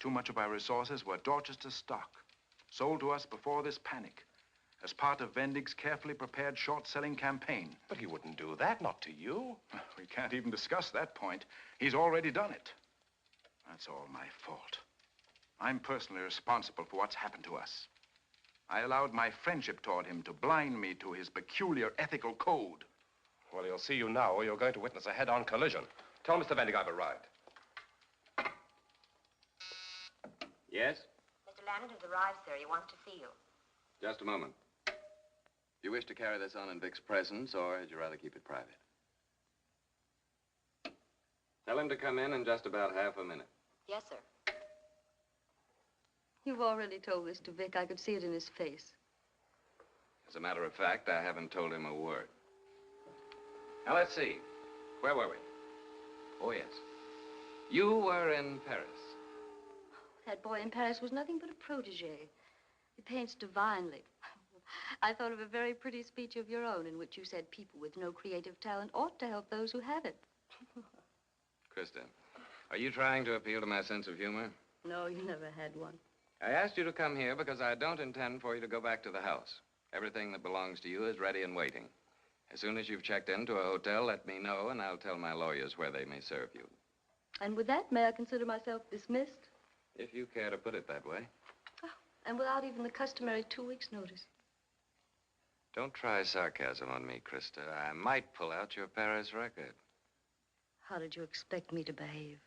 Speaker 8: Too much of our resources were Dorchester's stock, sold to us before this panic, as part of Vendig's carefully prepared short-selling campaign.
Speaker 1: But he wouldn't do that, not to you.
Speaker 8: We can't even discuss that point. He's already done it. That's all my fault. I'm personally responsible for what's happened to us. I allowed my friendship toward him to blind me to his peculiar ethical code.
Speaker 1: Well, he'll see you now, or you're going to witness a head-on collision. Tell Mr. Vendig I've arrived.
Speaker 20: Yes?
Speaker 13: Mr. Lambden has arrived, sir. He wants to see you.
Speaker 16: Just a moment. Do you wish to carry this on in Vic's presence, or would you rather keep it private? Tell him to come in just about half a minute.
Speaker 13: Yes, sir.
Speaker 10: You've already told this to Vic. I could see it in his face.
Speaker 16: As a matter of fact, I haven't told him a word. Now, let's see. Where were we? Oh, yes. You were in Paris.
Speaker 10: That boy in Paris was nothing but a protege. He paints divinely. I thought of a very pretty speech of your own in which you said people with no creative talent ought to help those who have it.
Speaker 16: Krista, are you trying to appeal to my sense of humor?
Speaker 10: No, you never had one.
Speaker 16: I asked you to come here because I don't intend for you to go back to the house. Everything that belongs to you is ready and waiting. As soon as you've checked into a hotel, let me know, and I'll tell my lawyers where they may serve you.
Speaker 10: And with that, may I consider myself dismissed?
Speaker 16: If you care to put it that way.
Speaker 10: Oh, and without even the customary 2 weeks' notice.
Speaker 16: Don't try sarcasm on me, Krista. I might pull out your Paris record.
Speaker 10: How did you expect me to behave?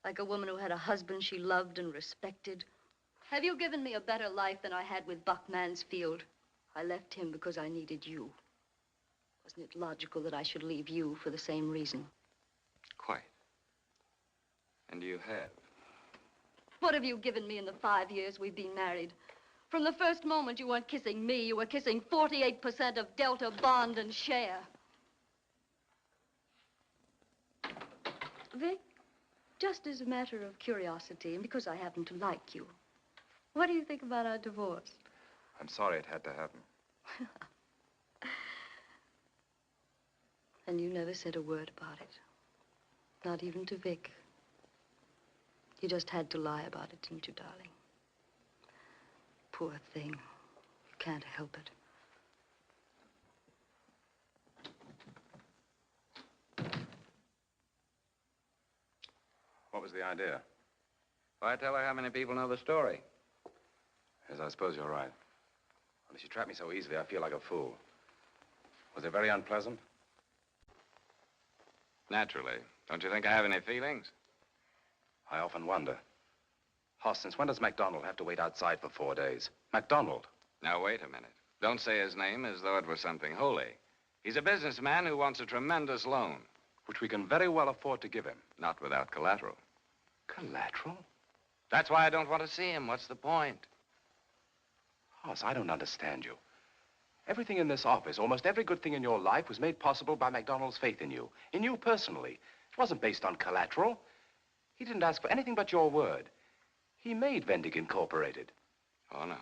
Speaker 10: Like a woman who had a husband she loved and respected? Have you given me a better life than I had with Buck Mansfield? I left him because I needed you. Wasn't it logical that I should leave you for the same reason?
Speaker 16: Quite. And you have.
Speaker 10: What have you given me in the 5 years we've been married? From the first moment you weren't kissing me, you were kissing 48% of Delta Bond and share. Vic, just as a matter of curiosity, and because I happen to like you, what do you think about our divorce?
Speaker 1: I'm sorry it had to happen.
Speaker 10: And you never said a word about it. Not even to Vic. You just had to lie about it, didn't you, darling? Poor thing. You can't help it.
Speaker 1: What was the idea?
Speaker 16: Why tell her how many people know the story?
Speaker 1: Yes, I suppose you're right. Well, she trapped me so easily, I feel like a fool. Was it very unpleasant?
Speaker 16: Naturally. Don't you think I have any feelings?
Speaker 1: I often wonder. Hoss, since when does MacDonald have to wait outside for 4 days? MacDonald.
Speaker 16: Now, wait a minute. Don't say his name as though it were something holy. He's a businessman who wants a tremendous loan.
Speaker 1: Which we can very well afford to give him.
Speaker 16: Not without collateral.
Speaker 1: Collateral?
Speaker 16: That's why I don't want to see him. What's the point?
Speaker 1: Hoss, I don't understand you. Everything in this office, almost every good thing in your life was made possible by MacDonald's faith in you personally. It wasn't based on collateral. He didn't ask for anything but your word. He made Vendig Incorporated.
Speaker 16: Oh, no.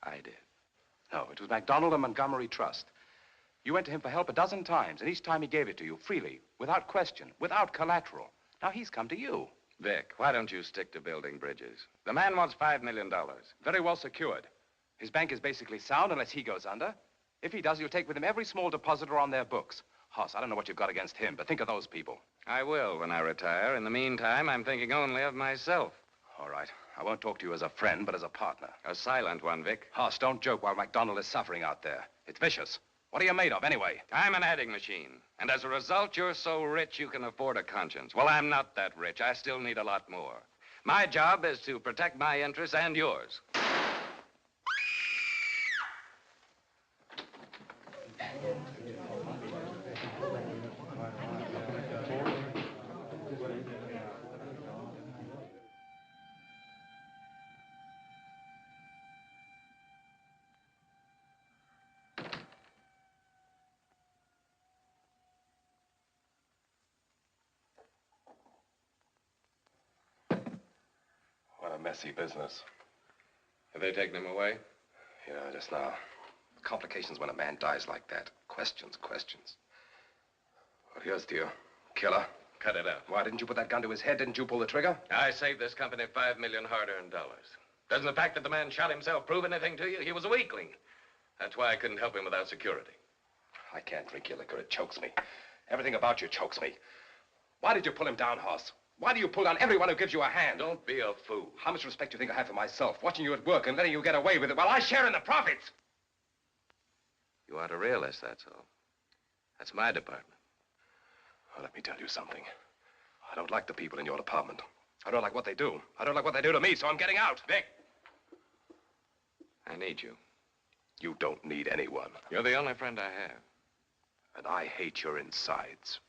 Speaker 16: I did.
Speaker 1: No, it was MacDonald and Montgomery Trust. You went to him for help a dozen times, and each time he gave it to you freely, without question, without collateral. Now he's come to you.
Speaker 16: Vic, why don't you stick to building bridges? The man wants $5 million.
Speaker 1: Very well secured. His bank is basically sound unless he goes under. If he does, you'll take with him every small depositor on their books. Hoss, I don't know what you've got against him, but think of those people.
Speaker 16: I will when I retire. In the meantime, I'm thinking only of myself.
Speaker 1: All right. I won't talk to you as a friend, but as a partner.
Speaker 16: A silent one, Vic.
Speaker 1: Hoss, don't joke while MacDonald is suffering out there. It's vicious. What are you made of, anyway?
Speaker 16: I'm an adding machine. And as a result, you're so rich you can afford a conscience. Well, I'm not that rich. I still need a lot more. My job is to protect my interests and yours.
Speaker 1: What a messy business.
Speaker 16: Have they taken him away?
Speaker 1: Yeah, just now. Complications when a man dies like that. Questions. Well, here's to you. Killer.
Speaker 16: Cut it out.
Speaker 1: Why didn't you put that gun to his head? Didn't you pull the trigger?
Speaker 16: I saved this company $5 million hard-earned dollars. Doesn't the fact that the man shot himself prove anything to you? He was a weakling. That's why I couldn't help him without security.
Speaker 1: I can't drink your liquor. It chokes me. Everything about you chokes me. Why did you pull him down, Hoss? Why do you pull down everyone who gives you a hand?
Speaker 16: Don't be a fool.
Speaker 1: How much respect do you think I have for myself, watching you at work and letting you get away with it while I share in the profits?
Speaker 16: You are a realist, that's all. That's my department.
Speaker 1: Well, let me tell you something. I don't like the people in your department. I don't like what they do. I don't like what they do to me, so I'm getting out. Vic!
Speaker 16: I need you.
Speaker 1: You don't need anyone.
Speaker 16: You're the only friend I have.
Speaker 1: And I hate your insides.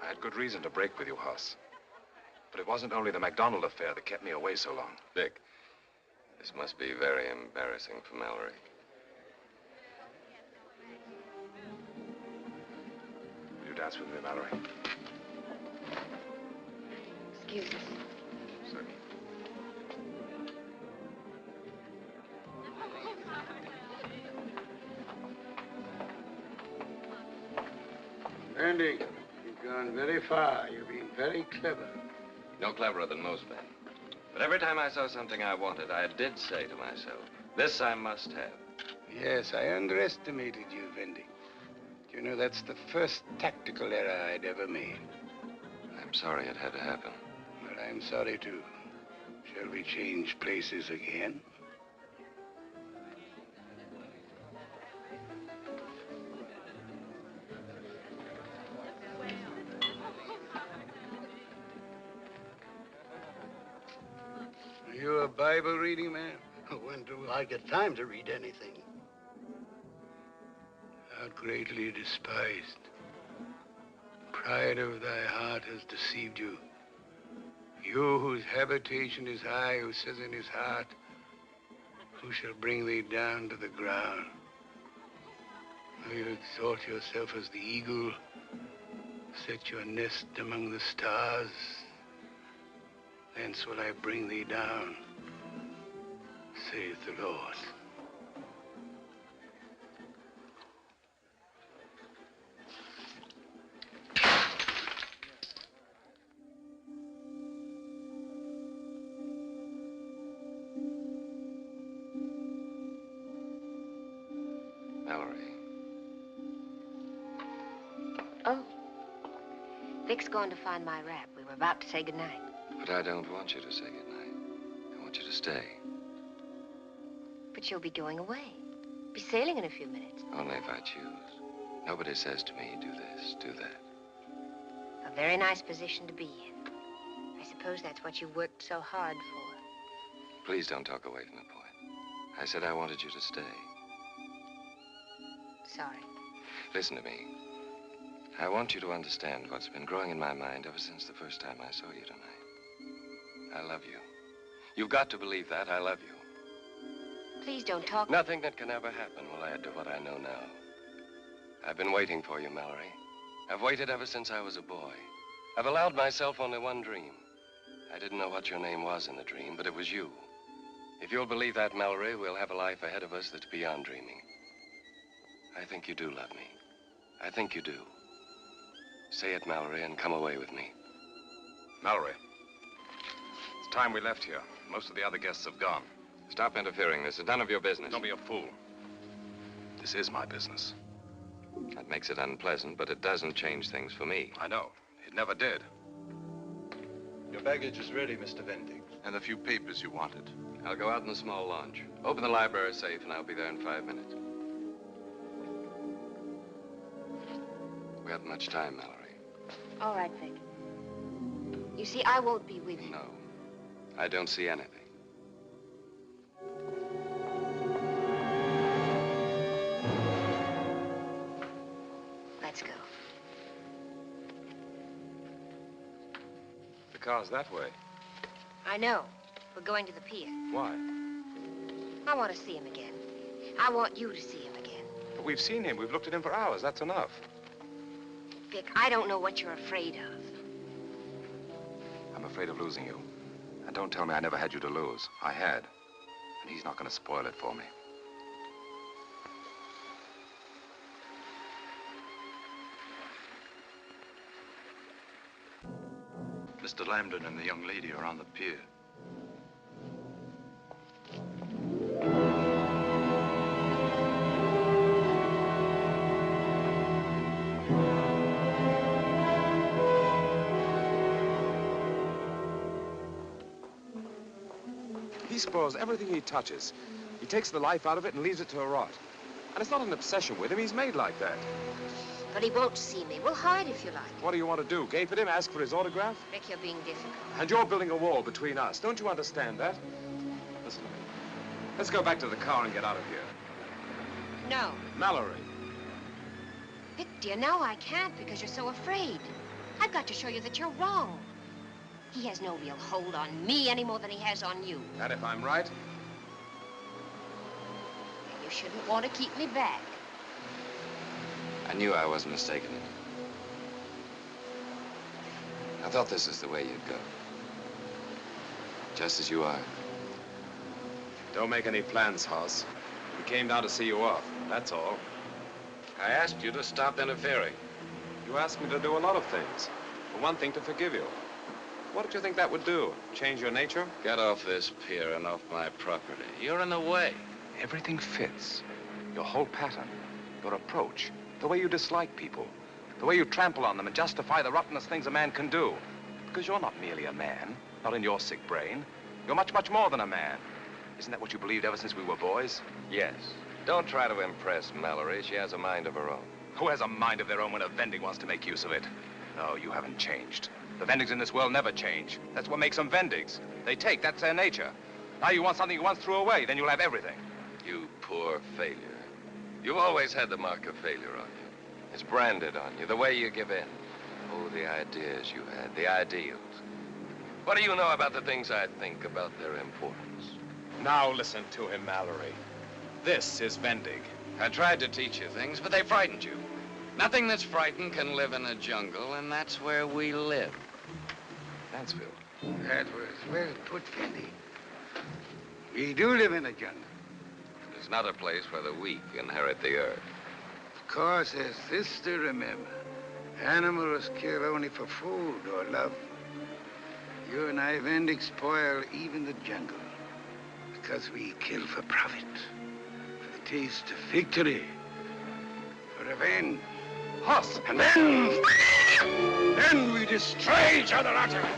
Speaker 1: I had good reason to break with you, Hoss. But it wasn't only the MacDonald affair that kept me away so long.
Speaker 16: Vic, this must be very embarrassing for Mallory.
Speaker 1: Will you dance with me, Mallory?
Speaker 13: Excuse me.
Speaker 1: Certainly.
Speaker 12: Vendig, you've gone very far. You've been very clever.
Speaker 16: No cleverer than most men. But every time I saw something I wanted, I did say to myself, this I must have.
Speaker 12: Yes, I underestimated you, Vendig. You know, that's the first tactical error I'd ever made.
Speaker 16: I'm sorry it had to happen.
Speaker 12: But I'm sorry, too. Shall we change places again? Are you a Bible reading man?
Speaker 6: When do I get time to read anything?
Speaker 12: Art greatly despised. Pride of thy heart has deceived you. You whose habitation is high, who says in his heart, who shall bring thee down to the ground? Though you exalt yourself as the eagle, set your nest among the stars, thence will I bring thee down, saith the Lord.
Speaker 16: Mallory.
Speaker 13: Oh. Vic's going to find my wrap. We were about to say goodnight.
Speaker 16: But I don't want you to say goodnight. I want you to stay.
Speaker 13: But you'll be going away. Be sailing in a few minutes.
Speaker 16: Only if I choose. Nobody says to me, do this, do that.
Speaker 13: A very nice position to be in. I suppose that's what you worked so hard for.
Speaker 16: Please don't talk away from the point. I said I wanted you to stay.
Speaker 13: Sorry.
Speaker 16: Listen to me. I want you to understand what's been growing in my mind ever since the first time I saw you tonight. I love you. You've got to believe that. I love you.
Speaker 13: Please don't talk.
Speaker 16: Nothing that can ever happen will add to what I know now. I've been waiting for you, Mallory. I've waited ever since I was a boy. I've allowed myself only one dream. I didn't know what your name was in the dream, but it was you. If you'll believe that, Mallory, we'll have a life ahead of us that's beyond dreaming. I think you do love me. I think you do. Say it, Mallory, and come away with me.
Speaker 1: Mallory, it's time we left here. Most of the other guests have gone.
Speaker 16: Stop interfering. This is none of your business.
Speaker 1: Don't be a fool. This is my business.
Speaker 16: That makes it unpleasant, but it doesn't change things for me.
Speaker 1: I know. It never did.
Speaker 7: Your baggage is ready, Mr. Vendig. And the few papers you wanted.
Speaker 16: I'll go out in the small launch. Open the library safe, and I'll be there in 5 minutes. We haven't much time, Mallory.
Speaker 13: All right, Vic. You see, I won't be with you.
Speaker 16: No. I don't see anything.
Speaker 13: Let's go.
Speaker 1: The car's that way.
Speaker 13: I know. We're going to the pier.
Speaker 1: Why?
Speaker 13: I want to see him again. I want you to see him again.
Speaker 1: But we've seen him. We've looked at him for hours. That's enough.
Speaker 13: Vic, I don't know what you're afraid of.
Speaker 1: I'm afraid of losing you. And don't tell me I never had you to lose. I had. And he's not going to spoil it for me.
Speaker 7: Mr. Lambden and the young lady are on the pier.
Speaker 1: He spoils everything he touches. He takes the life out of it and leaves it to rot. And it's not an obsession with him. He's made like that.
Speaker 13: But he won't see me. We'll hide if you like.
Speaker 1: What do you want to do? Gape at him, ask for his autograph?
Speaker 13: Vic, you're being difficult.
Speaker 1: And you're building a wall between us. Don't you understand that? Listen to me. Let's go back to the car and get out of here.
Speaker 13: No.
Speaker 1: Mallory.
Speaker 13: Vic, dear, now I can't because you're so afraid. I've got to show you that you're wrong. He has no real hold on me any more than he has on you.
Speaker 1: And if I'm right?
Speaker 13: You shouldn't want to keep me back.
Speaker 16: I knew I wasn't mistaken. I thought this is the way you'd go. Just as you are.
Speaker 1: Don't make any plans, Hoss. We came down to see you off. That's all.
Speaker 16: I asked you to stop interfering.
Speaker 1: You asked me to do a lot of things. For one thing, to forgive you. What did you think that would do? Change your nature?
Speaker 16: Get off this pier and off my property. You're in the way.
Speaker 1: Everything fits. Your whole pattern, your approach, the way you dislike people, the way you trample on them and justify the rottenest things a man can do. Because you're not merely a man, not in your sick brain. You're much, much more than a man. Isn't that what you believed ever since we were boys?
Speaker 16: Yes. Don't try to impress Mallory. She has a mind of her own.
Speaker 1: Who has a mind of their own when a Vendig wants to make use of it? No, you haven't changed. The Vendigs in this world never change. That's what makes them Vendigs. They take, that's their nature. Now you want something you once threw away, then you'll have everything.
Speaker 16: You poor failure. You've always had the mark of failure on you. It's branded on you, the way you give in. Oh, the ideas you had, the ideals. What do you know about the things I think about their importance?
Speaker 1: Now listen to him, Mallory. This is Vendig.
Speaker 16: I tried to teach you things, but they frightened you. Nothing that's frightened can live in a jungle, and that's where we live.
Speaker 1: Mansfield.
Speaker 12: That was well put, Vendig. We do live in a jungle.
Speaker 16: It's not a place where the weak inherit the earth.
Speaker 12: Of course, there's this to remember. Animals kill only for food or love. You and I, Vendig, spoil even the jungle. Because we kill for profit. For the taste of victory. For revenge.
Speaker 1: Hoss!
Speaker 12: And then we destroy each other utterly.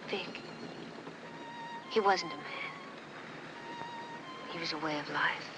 Speaker 10: Vic, he wasn't a man. He was a way of life.